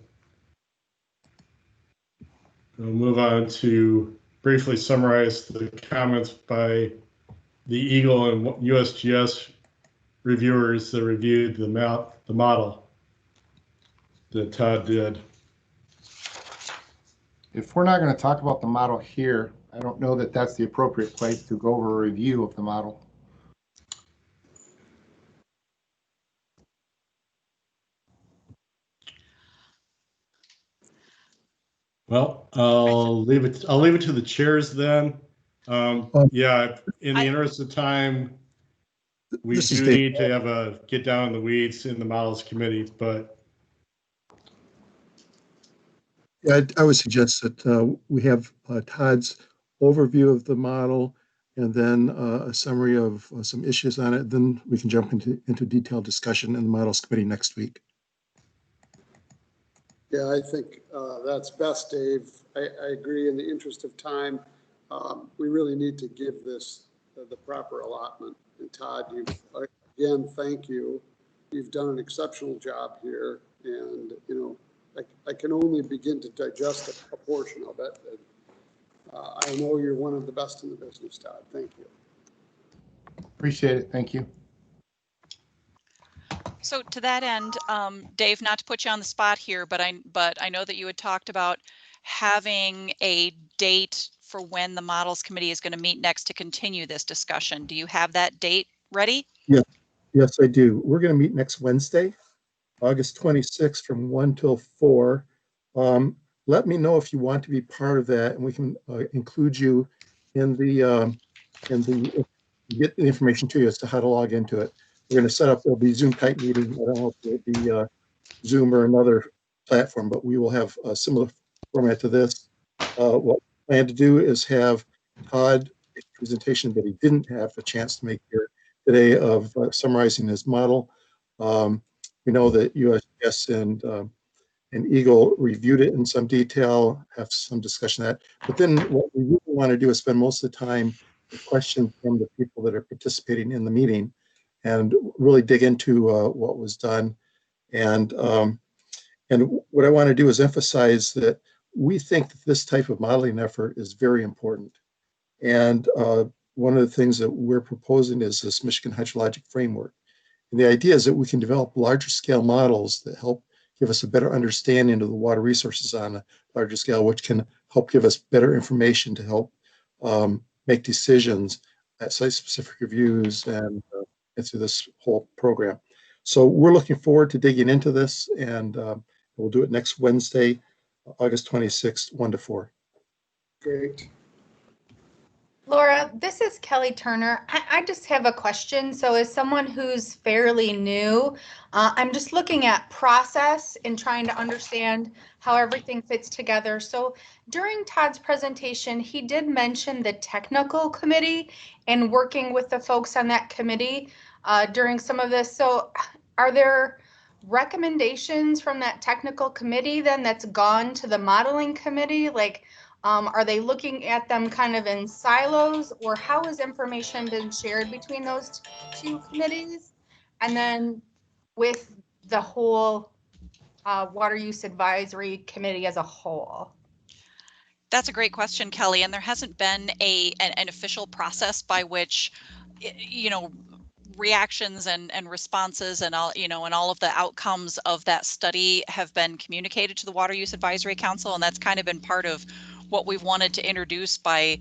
move on to briefly summarize the comments by the Eagle and USGS reviewers that reviewed the model that Todd did. If we're not going to talk about the model here, I don't know that that's the appropriate place to go over a review of the model. Well, I'll leave it to the chairs then. Yeah, in the interest of time, we do need to have get down in the weeds in the models committee, but yeah, I would suggest that we have Todd's overview of the model and then a summary of some issues on it. Then we can jump into detailed discussion in the models committee next week. Yeah, I think that's best, Dave. I agree. In the interest of time, we really need to give this the proper allotment. And Todd, again, thank you. You've done an exceptional job here, and I can only begin to digest a portion of it. I know you're one of the best in the business, Todd. Thank you. Appreciate it. Thank you. So to that end, Dave, not to put you on the spot here, but I know that you had talked about having a date for when the models committee is going to meet next to continue this discussion. Do you have that date ready? Yeah, yes, I do. We're going to meet next Wednesday, August 26th from 1 till 4. Let me know if you want to be part of that, and we can include you in the get the information to you as to how to log into it. We're going to set up, there'll be Zoom type meeting. I don't know if it'll be Zoom or another platform, but we will have a similar format to this. What we plan to do is have Todd a presentation that he didn't have a chance to make here today of summarizing his model. We know that USGS and Eagle reviewed it in some detail, have some discussion of that. But then what we really want to do is spend most of the time with questions from the people that are participating in the meeting and really dig into what was done. And what I want to do is emphasize that we think that this type of modeling effort is very important. And one of the things that we're proposing is this Michigan hydrologic framework. And the idea is that we can develop larger scale models that help give us a better understanding of the water resources on a larger scale, which can help give us better information to help make decisions at site-specific reviews and through this whole program. So we're looking forward to digging into this, and we'll do it next Wednesday, August 26th, 1 to 4. Great. Laura, this is Kelly Turner. I just have a question. So as someone who's fairly new, I'm just looking at process and trying to understand how everything fits together. So during Todd's presentation, he did mention the technical committee and working with the folks on that committee during some of this. So are there recommendations from that technical committee then that's gone to the modeling committee? Like, are they looking at them kind of in silos, or how has information been shared between those two committees? And then with the whole water use advisory committee as a whole? That's a great question, Kelly. And there hasn't been an official process by which, reactions and responses and all, and all of the outcomes of that study have been communicated to the Water Use Advisory Council. And that's kind of been part of what we've wanted to introduce by,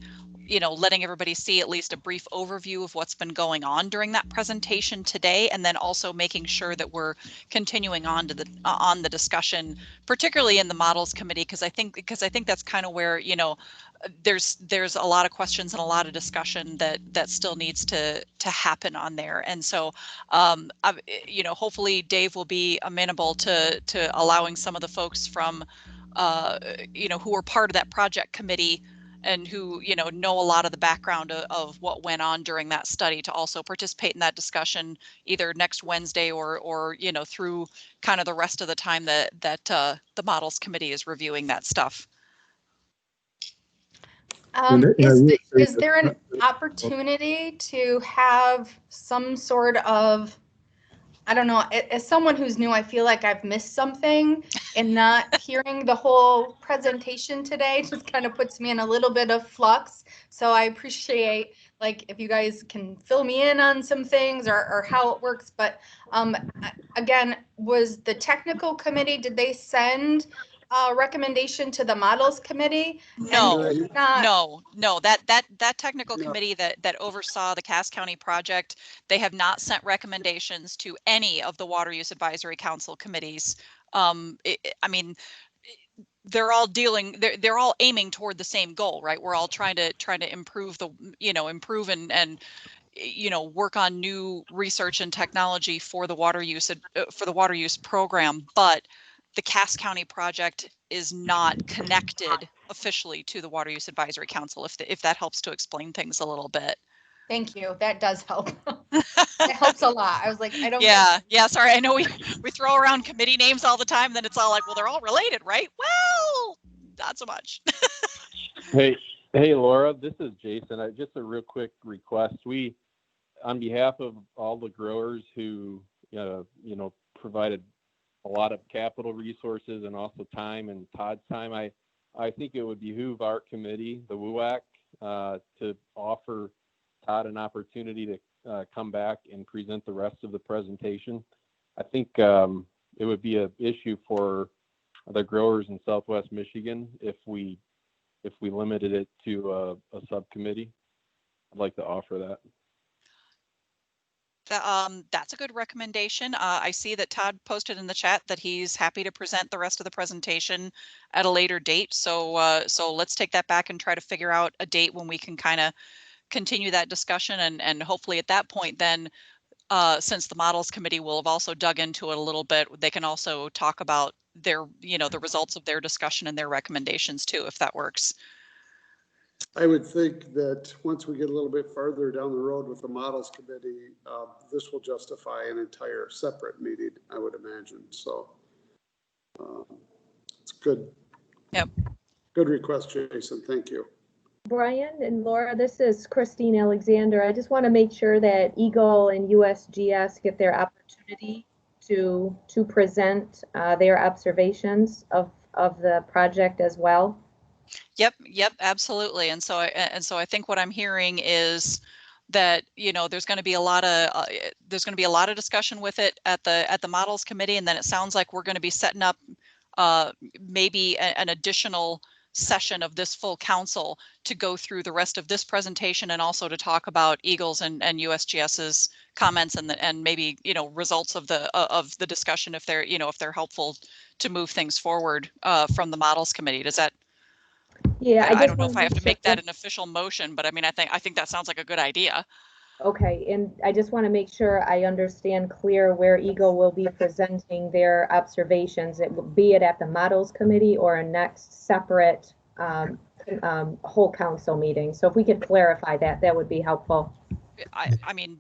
letting everybody see at least a brief overview of what's been going on during that presentation today, and then also making sure that we're continuing on to the discussion, particularly in the models committee, because I think that's kind of where there's a lot of questions and a lot of discussion that still needs to happen on there. And so hopefully Dave will be amenable to allowing some of the folks from who were part of that project committee who, know a lot of the background of what went on during that study to also participate in that discussion either next Wednesday or through kind of the rest of the time that the models committee is reviewing that stuff. Is there an opportunity to have some sort of, I don't know, as someone who's new, I feel like I've missed something, and not hearing the whole presentation today just kind of puts me in a little bit of flux. So I appreciate, like, if you guys can fill me in on some things or how it works. But again, was the technical committee, did they send a recommendation to the models committee? No, And if not, no. That technical committee that oversaw the Cass County project, they have not sent recommendations to any of the Water Use Advisory Council committees. I mean, they're all they're all aiming toward the same goal, right? We're all trying to improve improve and work on new research and technology for the water use program, but the Cass County project is not connected officially to the Water Use Advisory Council, if that helps to explain things a little bit. Thank you. That does help. It helps a lot. I was like, I don't. Yeah. Sorry, I know we throw around committee names all the time. Then it's all like, well, they're all related, right? Well, not so much. Hey, Laura, this is Jason. Just a real quick request. We, on behalf of all the growers who, provided a lot of capital resources and also time and Todd's time, I think it would behoove our committee, the WUAC, to offer Todd an opportunity to come back and present the rest of the presentation. I think it would be an issue for the growers in Southwest Michigan if we limited it to a subcommittee. I'd like to offer that. That's a good recommendation. I see that Todd posted in the chat that he's happy to present the rest of the presentation at a later date. So let's take that back and try to figure out a date when we can kind of continue that discussion, and hopefully at that point then, since the models committee will have also dug into it a little bit, they can also talk about their, the results of their discussion and their recommendations too, if that works. I would think that once we get a little bit further down the road with the models committee, this will justify an entire separate meeting, I would imagine. So it's good. Yep. Good request, Jason. Thank you. Brian and Laura, this is Christine Alexander. I just want to make sure that Eagle and USGS get their opportunity to present their observations of the project as well. Yep, absolutely. And so I think what I'm hearing is that there's going to be a lot of discussion with it at the models committee, and then it sounds like we're going to be setting up maybe an additional session of this full council to go through the rest of this presentation and also to talk about Eagles and USGS's comments and maybe results of the discussion if they're helpful to move things forward from the models committee. Does that? Yeah, I don't know if I have to make that an official motion, but I mean, I think that sounds like a good idea. Okay, and I just want to make sure I understand clear where Eagle will be presenting their observations. It will be at the models committee or a next separate whole council meeting. So if we could clarify that, that would be helpful. I mean,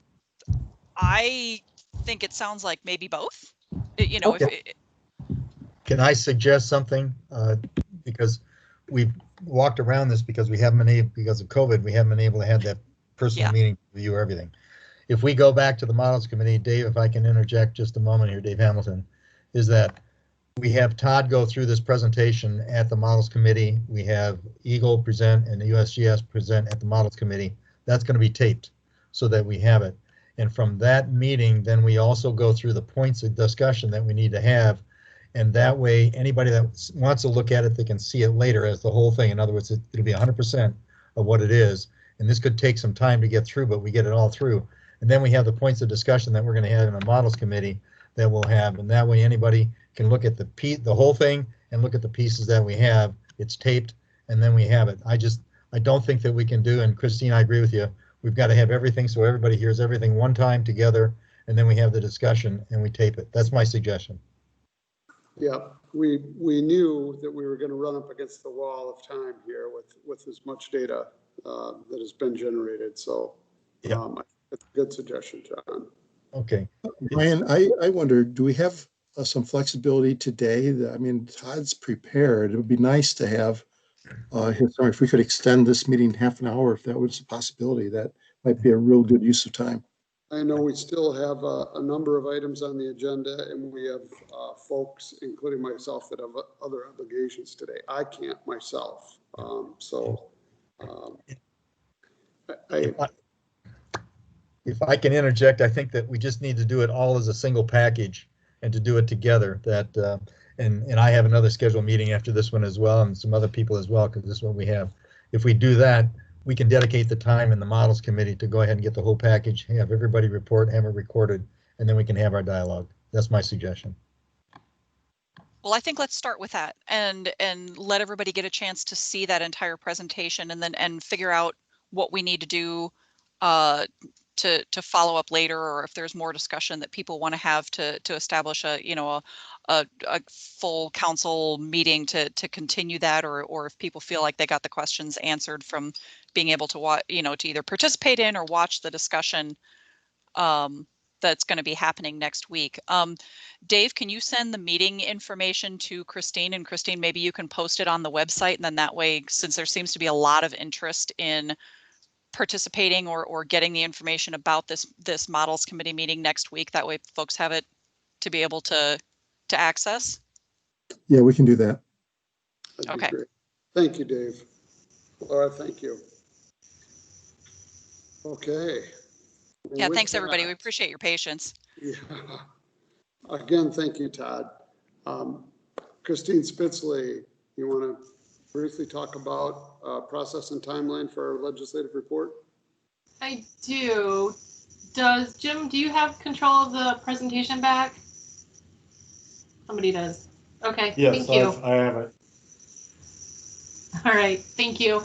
I think it sounds like maybe both. Okay. Can I suggest something? Because we've walked around this because we haven't been able, because of COVID, we haven't been able to have that personal meeting to review everything. If we go back to the models committee, Dave, if I can interject just a moment here, Dave Hamilton, is that we have Todd go through this presentation at the models committee. We have Eagle present and the USGS present at the models committee. That's going to be taped so that we have it. And from that meeting, then we also go through the points of discussion that we need to have. And that way, anybody that wants to look at it, they can see it later as the whole thing. In other words, it'll be 100% of what it is. And this could take some time to get through, but we get it all through. And then we have the points of discussion that we're going to have in the models committee that we'll have. And that way anybody can look at the whole thing and look at the pieces that we have. It's taped and then we have it. I don't think that we can do, and Christine, I agree with you. We've got to have everything so everybody hears everything one time together, and then we have the discussion and we tape it. That's my suggestion. Yeah, we knew that we were going to run up against the wall of time here with as much data that has been generated. So that's a good suggestion, John. Okay. Ryan, I wonder, do we have some flexibility today? I mean, Todd's prepared. It would be nice to have, sorry, if we could extend this meeting half an hour, if that was a possibility, that might be a real good use of time. I know we still have a number of items on the agenda, and we have folks, including myself, that have other obligations today. I can't myself. If I can interject, I think that we just need to do it all as a single package and to do it together. That and I have another scheduled meeting after this one as well, and some other people as well, because this is what we have. If we do that, we can dedicate the time in the models committee to go ahead and get the whole package, have everybody report, have it recorded, and then we can have our dialogue. That's my suggestion. Well, I think let's start with that and let everybody get a chance to see that entire presentation and figure out what we need to do to follow up later, or if there's more discussion that people want to have to establish a full council meeting to continue that, or if people feel like they got the questions answered from being able to watch, to either participate in or watch the discussion that's going to be happening next week. Dave, can you send the meeting information to Christine? And Christine, maybe you can post it on the website, and then that way, since there seems to be a lot of interest in participating or getting the information about this models committee meeting next week, that way folks have it to be able to access. Yeah, we can do that. That'd okay. Be great. Thank you, Dave. Laura, thank you. Okay. Yeah, thanks everybody. We appreciate your patience. Yeah. Again, thank you, Todd. Christine Spitzley, you want to briefly talk about process and timeline for our legislative report? I do. Jim, do you have control of the presentation back? Somebody does. Okay, yes, thank you. I have it. All right, thank you.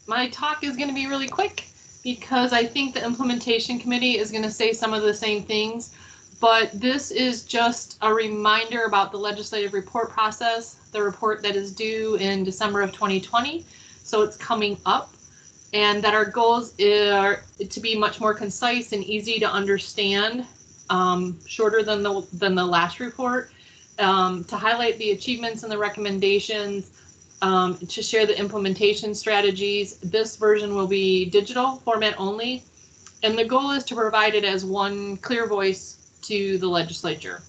My talk is going to be really quick because I think the implementation committee is going to say some of the same things, but this is just a reminder about the legislative report process, the report that is due in December of 2020. So it's coming up, and that our goals are to be much more concise and easy to understand, shorter than the last report, to highlight the achievements and the recommendations, to share the implementation strategies. This version will be digital format only, and the goal is to provide it as one clear voice to the legislature.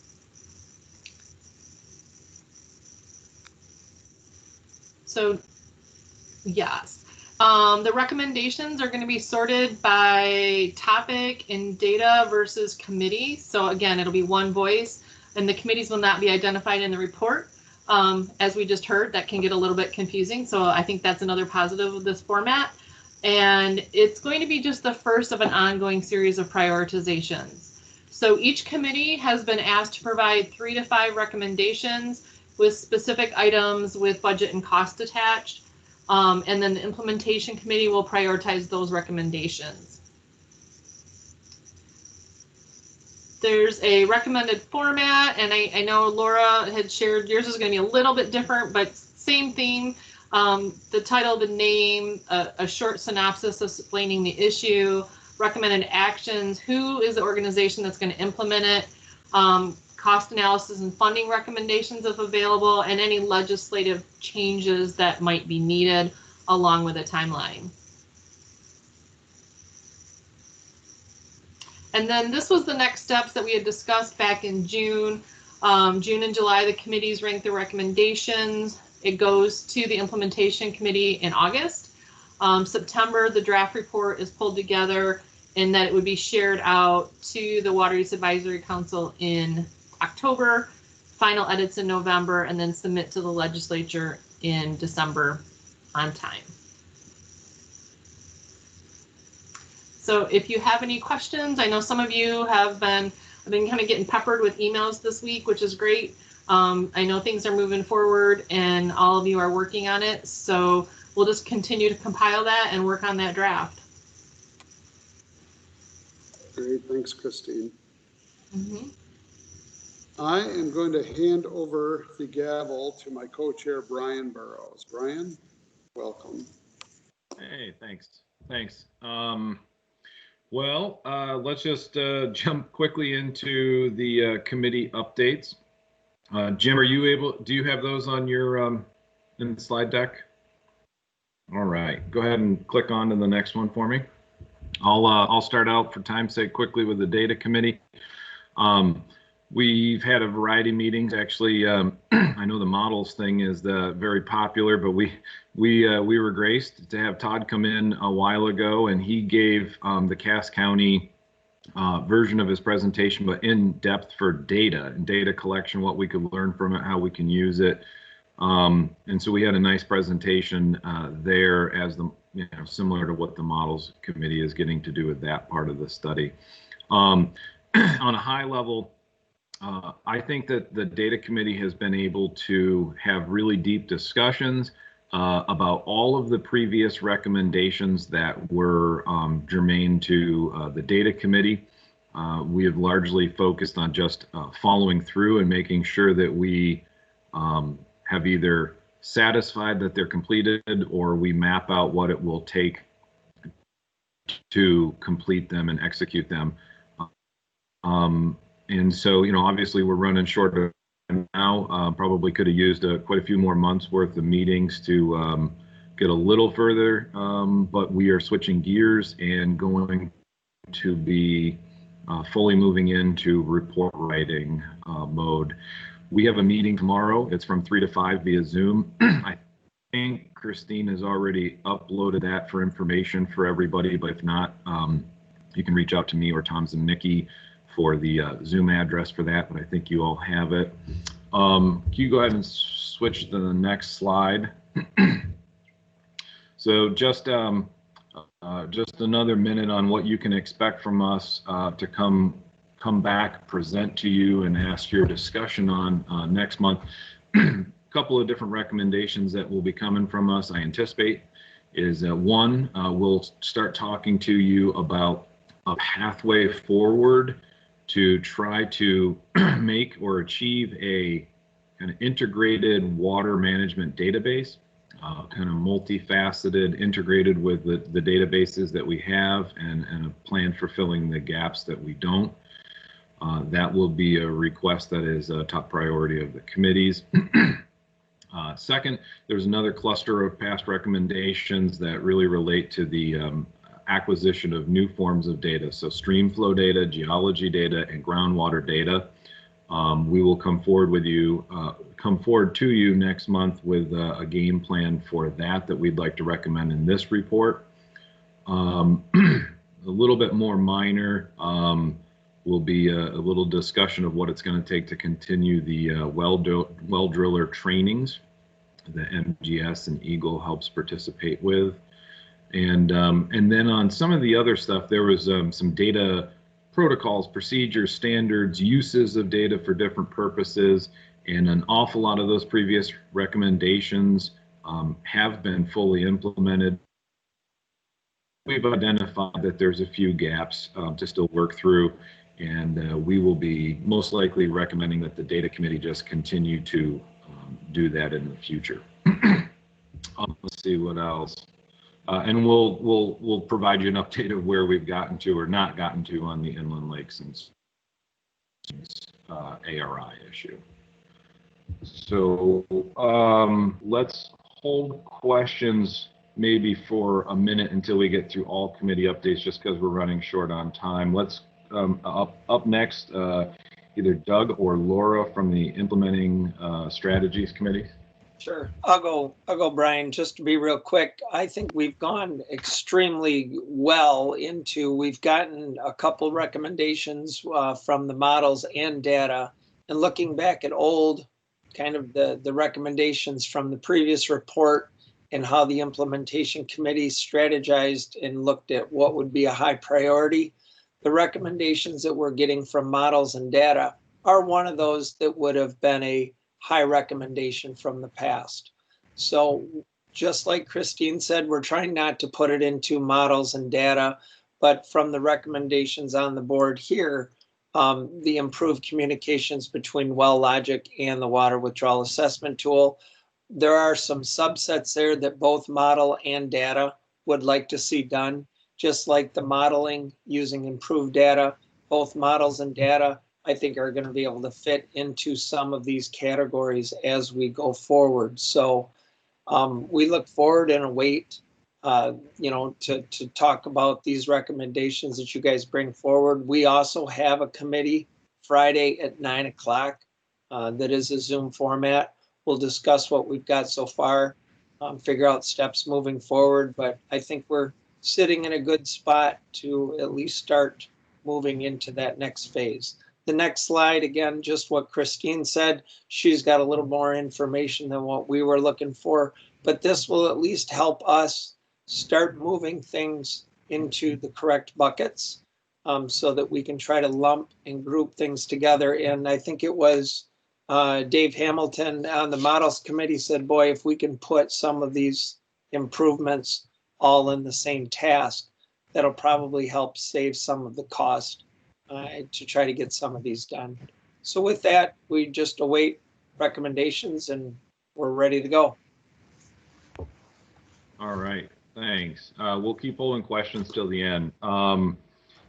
So, yes, the recommendations are going to be sorted by topic and data versus committee. So again, it'll be one voice, and the committees will not be identified in the report. As we just heard, that can get a little bit confusing. So I think that's another positive of this format. And it's going to be just the first of an ongoing series of prioritizations. So each committee has been asked to provide 3 to 5 recommendations with specific items with budget and cost attached. And then the implementation committee will prioritize those recommendations. There's a recommended format, and I know Laura had shared yours is going to be a little bit different, but same theme. The title, the name, a short synopsis explaining the issue, recommended actions, who is the organization that's going to implement it, cost analysis and funding recommendations if available, and any legislative changes that might be needed, along with a timeline. And then this was the next steps that we had discussed back in June. June and July, the committees rank the recommendations. It goes to the implementation committee in August. September, the draft report is pulled together, and that it would be shared out to the Water Use Advisory Council in October, final edits in November, and then submit to the legislature in December on time. So if you have any questions, I know some of you have been kind of getting peppered with emails this week, which is great. I know things are moving forward and all of you are working on it. So we'll just continue to compile that and work on that draft. Great, thanks, Christine. Mm-hmm. I am going to hand over the gavel to my co-chair, Brian Burrows. Brian, welcome. Hey, thanks. Thanks. Well, let's just jump quickly into the committee updates. Jim, do you have those on your in the slide deck? All right, go ahead and click on to the next one for me. I'll start out for time's sake quickly with the data committee. We've had a variety of meetings. Actually, I know the models thing is very popular, but we were graced to have Todd come in a while ago, and he gave the Cass County version of his presentation, but in depth for data and data collection, what we could learn from it, how we can use it. And so we had a nice presentation there as similar to what the models committee is getting to do with that part of the study. On a high level, I think that the data committee has been able to have really deep discussions about all of the previous recommendations that were germane to the data committee. We have largely focused on just following through and making sure that we have either satisfied that they're completed or we map out what it will take to complete them and execute them. And so, obviously we're running short of time now. Probably could have used quite a few more months worth of meetings to get a little further, but we are switching gears and going to be fully moving into report writing mode. We have a meeting tomorrow. It's from 3 to 5 via Zoom. I think Christine has already uploaded that for information for everybody, but if not, you can reach out to me or Tom Zimnicki for the Zoom address for that, but I think you all have it. Can you go ahead and switch to the next slide? So just another minute on what you can expect from us to come back, present to you, and ask your discussion on next month. A couple of different recommendations that will be coming from us, I anticipate, is one, we'll start talking to you about a pathway forward to try to make or achieve a kind of integrated water management database, kind of multifaceted, integrated with the databases that we have, and a plan for filling the gaps that we don't. That will be a request that is a top priority of the committees. Second, there's another cluster of past recommendations that really relate to the acquisition of new forms of data. So stream flow data, geology data, and groundwater data. We will come forward to you next month with a game plan for that we'd like to recommend in this report. A little bit more minor will be a little discussion of what it's going to take to continue the well driller trainings that MGS and Eagle helps participate with. And then on some of the other stuff, there was some data protocols, procedures, standards, uses of data for different purposes, and an awful lot of those previous recommendations have been fully implemented. We've identified that there's a few gaps to still work through, and we will be most likely recommending that the data committee just continue to do that in the future. Let's see what else. And we'll provide you an update of where we've gotten to or not gotten to on the inland lakes and ARI issue. So let's hold questions maybe for a minute until we get through all committee updates, just because we're running short on time. Let's up next, either Doug or Laura from the Implementing Strategies Committee. Sure, I'll go, Brian, just to be real quick. I think we've gone extremely well we've gotten a couple recommendations from the models and data, and looking back at kind of the recommendations from the previous report and how the implementation committee strategized and looked at what would be a high priority. The recommendations that we're getting from models and data are one of those that would have been a high recommendation from the past. So just like Christine said, we're trying not to put it into models and data, but from the recommendations on the board here, the improved communications between WellLogic and the water withdrawal assessment tool. There are some subsets there that both model and data would like to see done, just like the modeling using improved data. Both models and data, I think, are going to be able to fit into some of these categories as we go forward. So we look forward and await, to talk about these recommendations that you guys bring forward. We also have a committee Friday at 9 o'clock that is a Zoom format. We'll discuss what we've got so far, figure out steps moving forward. But I think we're sitting in a good spot to at least start moving into that next phase. The next slide, again, just what Christine said. She's got a little more information than what we were looking for, but this will at least help us start moving things into the correct buckets so that we can try to lump and group things together. And I think it was Dave Hamilton on the models committee said, boy, if we can put some of these improvements all in the same task, that'll probably help save some of the cost to try to get some of these done. So with that, we just await recommendations and we're ready to go. All right, thanks. We'll keep pulling questions till the end.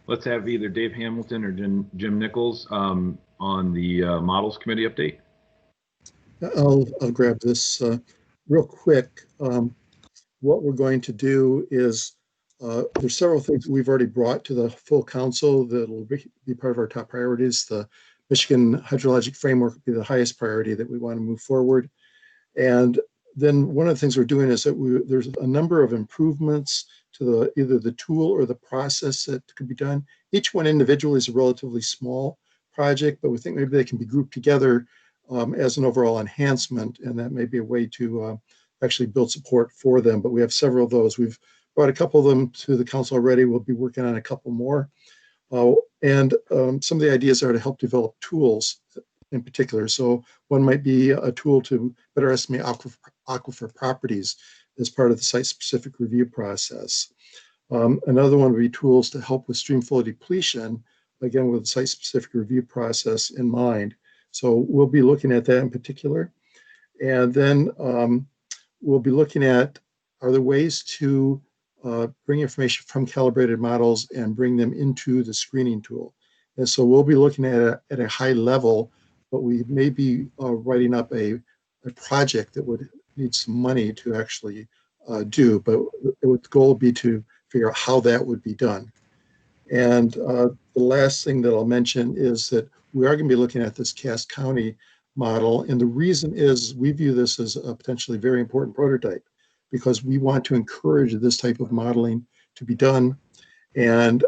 Let's have either Dave Hamilton or Jim Nichols on the models committee update. I'll grab this real quick. What we're going to do is there's several things we've already brought to the full council that will be part of our top priorities. The Michigan Hydrologic Framework will be the highest priority that we want to move forward. And then one of the things we're doing is that there's a number of improvements to either the tool or the process that could be done. Each one individually is a relatively small project, but we think maybe they can be grouped together as an overall enhancement, and that may be a way to actually build support for them. But we have several of those. We've brought a couple of them to the council already. We'll be working on a couple more. And some of the ideas are to help develop tools in particular. So one might be a tool to better estimate aquifer properties as part of the site-specific review process. Another one would be tools to help with stream flow depletion, again with the site-specific review process in mind. So we'll be looking at that in particular. And then we'll be looking at, are there ways to bring information from calibrated models and bring them into the screening tool? And so we'll be looking at a high level, but we may be writing up a project that would need some money to actually do, but the goal would be to figure out how that would be done. And the last thing that I'll mention is that we are going to be looking at this Cass County model. And the reason is we view this as a potentially very important prototype because we want to encourage this type of modeling to be done. And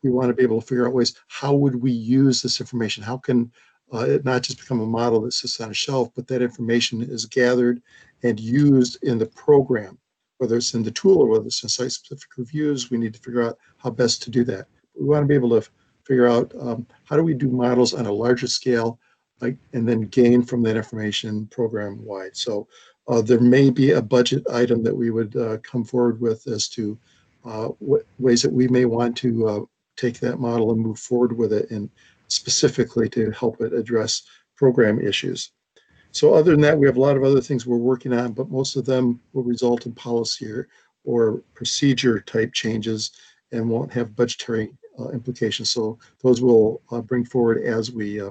we want to be able to figure out ways, how would we use this information? How can it not just become a model that sits on a shelf, but that information is gathered and used in the program, whether it's in the tool or whether it's in site-specific reviews. We need to figure out how best to do that. We want to be able to figure out how do we do models on a larger scale, and then gain from that information program-wide. So there may be a budget item that we would come forward with as to ways that we may want to take that model and move forward with it, and specifically to help it address program issues. So other than that, we have a lot of other things we're working on, but most of them will result in policy or procedure type changes and won't have budgetary implications. So those will bring forward as we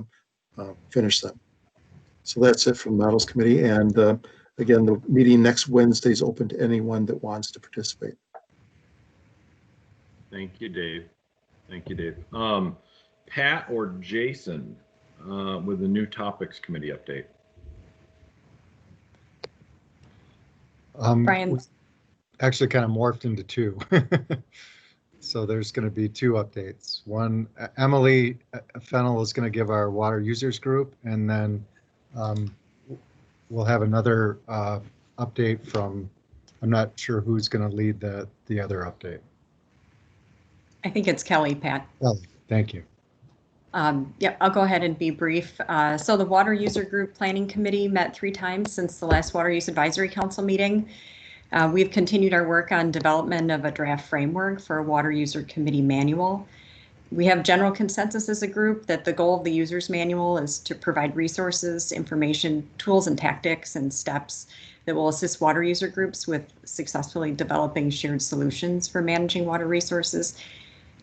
finish them. So that's it from the Models Committee. And again, the meeting next Wednesday is open to anyone that wants to participate. Thank you, Dave. Thank you, Dave. Pat or Jason with the new topics committee update. Brian actually kind of morphed into two. So there's going to be two updates. One, Emily Fennell is going to give our water users group, and then we'll have another update from, I'm not sure who's going to lead the other update. I think it's Kelly, Pat. Kelly, thank you. Yeah, I'll go ahead and be brief. So the Water User Group Planning Committee met 3 times since the last Water Use Advisory Council meeting. We've continued our work on development of a draft framework for a Water User Committee manual. We have general consensus as a group that the goal of the user's manual is to provide resources, information, tools, and tactics and steps that will assist water user groups with successfully developing shared solutions for managing water resources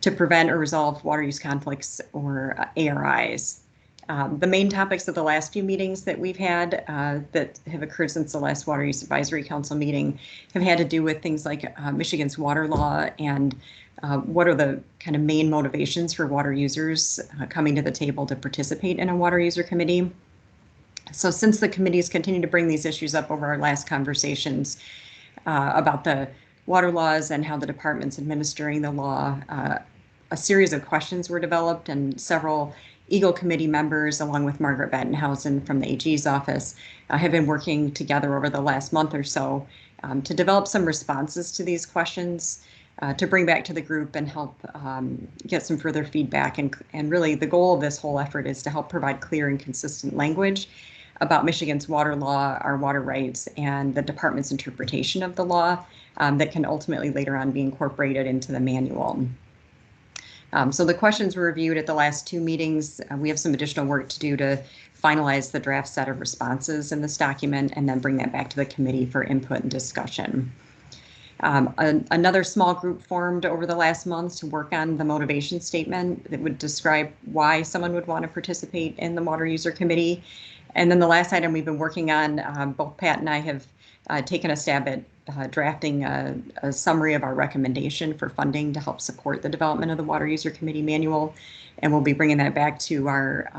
to prevent or resolve water use conflicts or ARIs. The main topics of the last few meetings that we've had that have occurred since the last Water Use Advisory Council meeting have had to do with things like Michigan's water law and what are the kind of main motivations for water users coming to the table to participate in a water user committee. So since the committees continue to bring these issues up over our last conversations about the water laws and how the department's administering the law, a series of questions were developed, and several Eagle Committee members, along with Margaret Battenhausen from the AG's office, have been working together over the last month or so to develop some responses to these questions to bring back to the group and help get some further feedback. And really the goal of this whole effort is to help provide clear and consistent language about Michigan's water law, our water rights, and the department's interpretation of the law that can ultimately later on be incorporated into the manual. So the questions were reviewed at the last two meetings. We have some additional work to do to finalize the draft set of responses in this document and then bring that back to the committee for input and discussion. Another small group formed over the last month to work on the motivation statement that would describe why someone would want to participate in the Water User Committee. And then the last item we've been working on, both Pat and I have taken a stab at drafting a summary of our recommendation for funding to help support the development of the Water User Committee manual. And we'll be bringing that back to our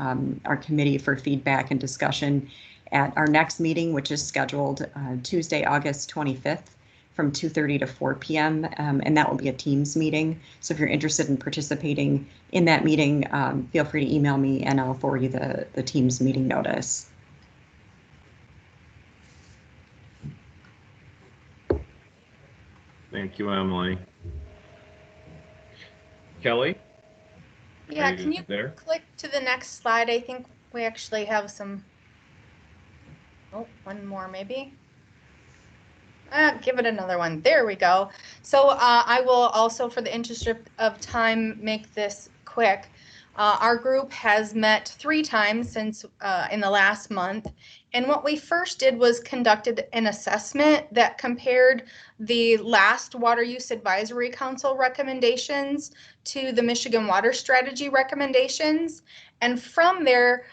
committee for feedback and discussion at our next meeting, which is scheduled Tuesday, August 25th from 2:30 to 4 p.m. And that will be a Teams meeting. So if you're interested in participating in that meeting, feel free to email me and I'll forward you the Teams meeting notice. Thank you, Emily. Kelly? Yeah, can you click to the next slide? I think we actually have some, one more maybe. Give it another one. There we go. So I will also, for the interest of time, make this quick. Our group has met 3 times since in the last month. And what we first did was conducted an assessment that compared the last Water Use Advisory Council recommendations to the Michigan Water Strategy recommendations. And from there,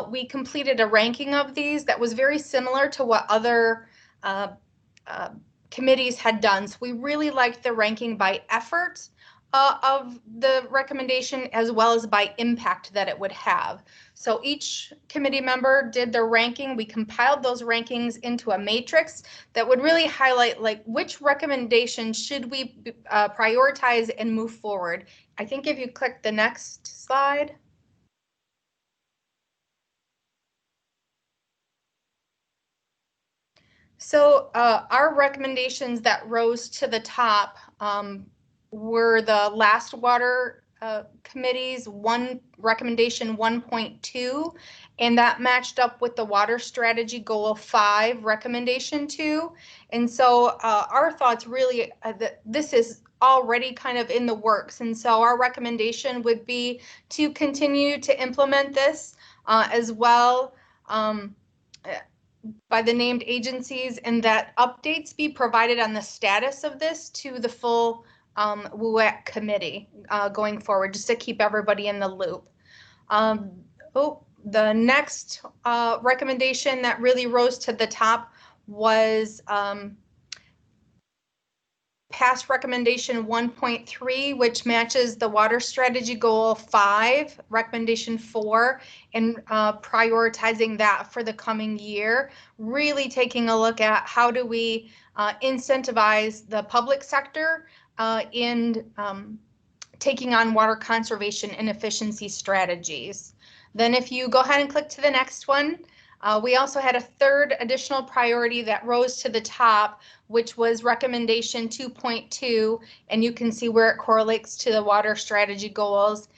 we completed a ranking of these that was very similar to what other committees had done. So we really liked the ranking by effort of the recommendation as well as by impact that it would have. So each committee member did their ranking. We compiled those rankings into a matrix that would really highlight like which recommendation should we prioritize and move forward. I think if you click the next slide. So our recommendations that rose to the top were the last water committee's recommendation 1.2, and that matched up with the water strategy goal 5 recommendation 2. And so our thoughts really that this is already kind of in the works. And so our recommendation would be to continue to implement this as well by the named agencies, and that updates be provided on the status of this to the full WUAC committee going forward, just to keep everybody in the loop. The next recommendation that really rose to the top was past recommendation 1.3, which matches the water strategy goal 5, recommendation 4, and prioritizing that for the coming year, really taking a look at how do we incentivize the public sector in taking on water conservation and efficiency strategies. Then if you go ahead and click to the next one, we also had a third additional priority that rose to the top, which was recommendation 2.2, and you can see where it correlates to the water strategy goals.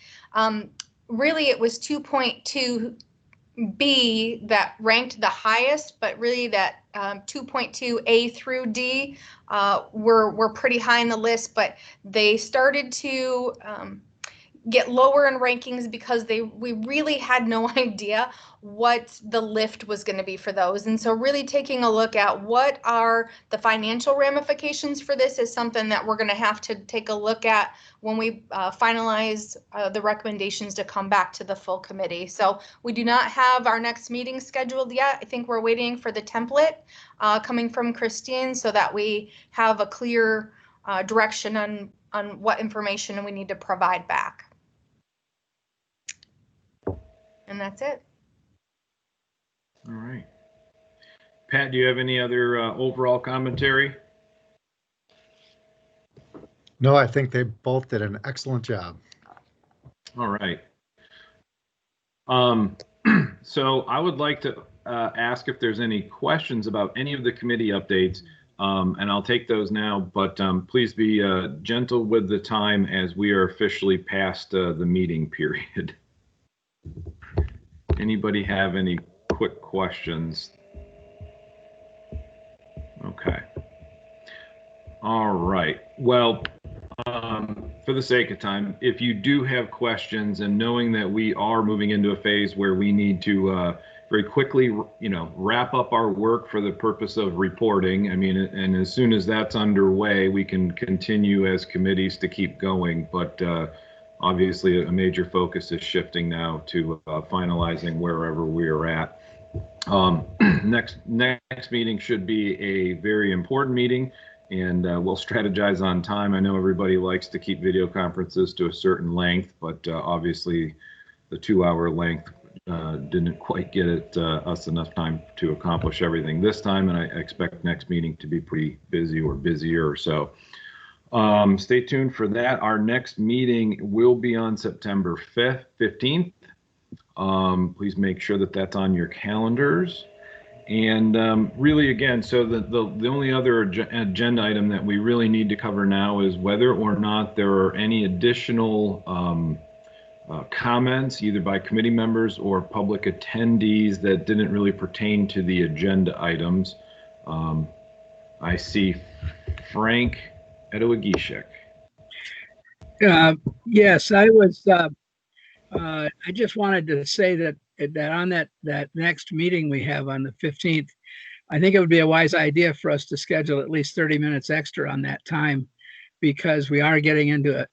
Really, it was 2.2B that ranked the highest, but really that 2.2A through D were pretty high on the list, but they started to get lower in rankings because we really had no idea what the lift was going to be for those. And so really taking a look at what are the financial ramifications for this is something that we're going to have to take a look at when we finalize the recommendations to come back to the full committee. So we do not have our next meeting scheduled yet. I think we're waiting for the template coming from Christine so that we have a clear direction on what information we need to provide back. And that's it. All right. Pat, do you have any other overall commentary? No, I think they both did an excellent job. All right. So I would like to ask if there's any questions about any of the committee updates, and I'll take those now, but please be gentle with the time as we are officially past the meeting period. Anybody have any quick questions? Okay. All right. Well, for the sake of time, if you do have questions, and knowing that we are moving into a phase where we need to very quickly, wrap up our work for the purpose of reporting. I mean, and as soon as that's underway, we can continue as committees to keep going. But obviously, a major focus is shifting now to finalizing wherever we are at. Next meeting should be a very important meeting, and we'll strategize on time. I know everybody likes to keep video conferences to a certain length, but obviously the 2-hour length didn't quite get us enough time to accomplish everything this time, and I expect next meeting to be pretty busy or busier or so. Stay tuned for that. Our next meeting will be on September 15th. Please make sure that that's on your calendars. And really, again, so the only other agenda item that we really need to cover now is whether or not there are any additional comments, either by committee members or public attendees, that didn't really pertain to the agenda items. I see Frank Edowagishek. Yes, I was. I just wanted to say that on that next meeting we have on the 15th, I think it would be a wise idea for us to schedule at least 30 minutes extra on that time, because we are getting into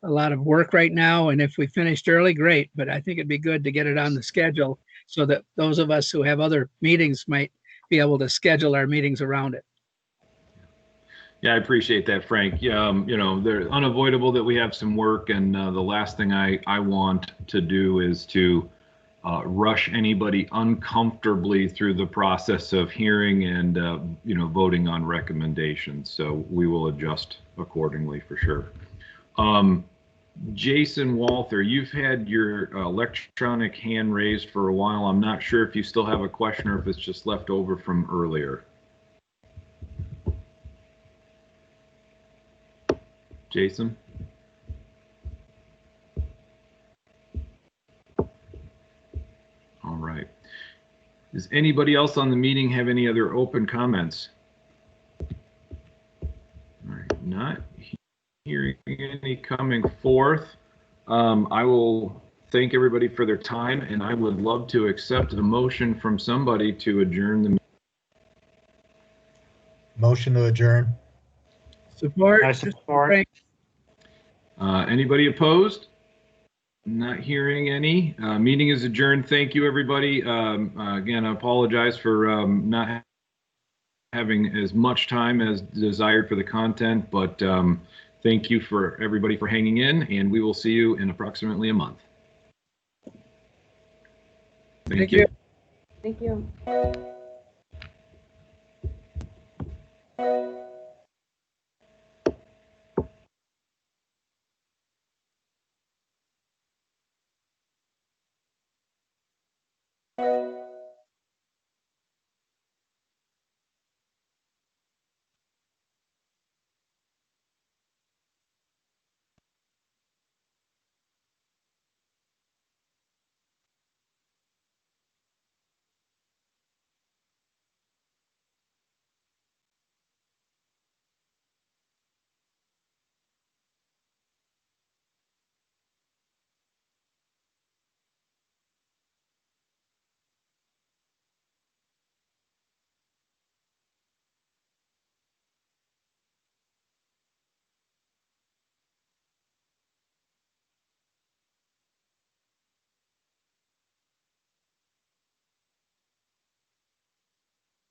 a lot of work right now. And if we finished early, great. But I think it'd be good to get it on the schedule so that those of us who have other meetings might be able to schedule our meetings around it. Yeah, I appreciate that, Frank. Yeah, they're unavoidable that we have some work, and the last thing I want to do is to rush anybody uncomfortably through the process of hearing and voting on recommendations. So we will adjust accordingly for sure. Jason Walther, you've had your electronic hand raised for a while. I'm not sure if you still have a question or if it's just left over from earlier. Jason? All right. Does anybody else on the meeting have any other open comments? All right, not hearing any coming forth. I will thank everybody for their time, and I would love to accept a motion from somebody to adjourn the meeting. Motion to adjourn. Support. I support. Anybody opposed? Not hearing any. Meeting is adjourned. Thank you, everybody. Again, I apologize for not having as much time as desired for the content, but thank you for everybody for hanging in, and we will see you in approximately a month. Thank you. Thank you.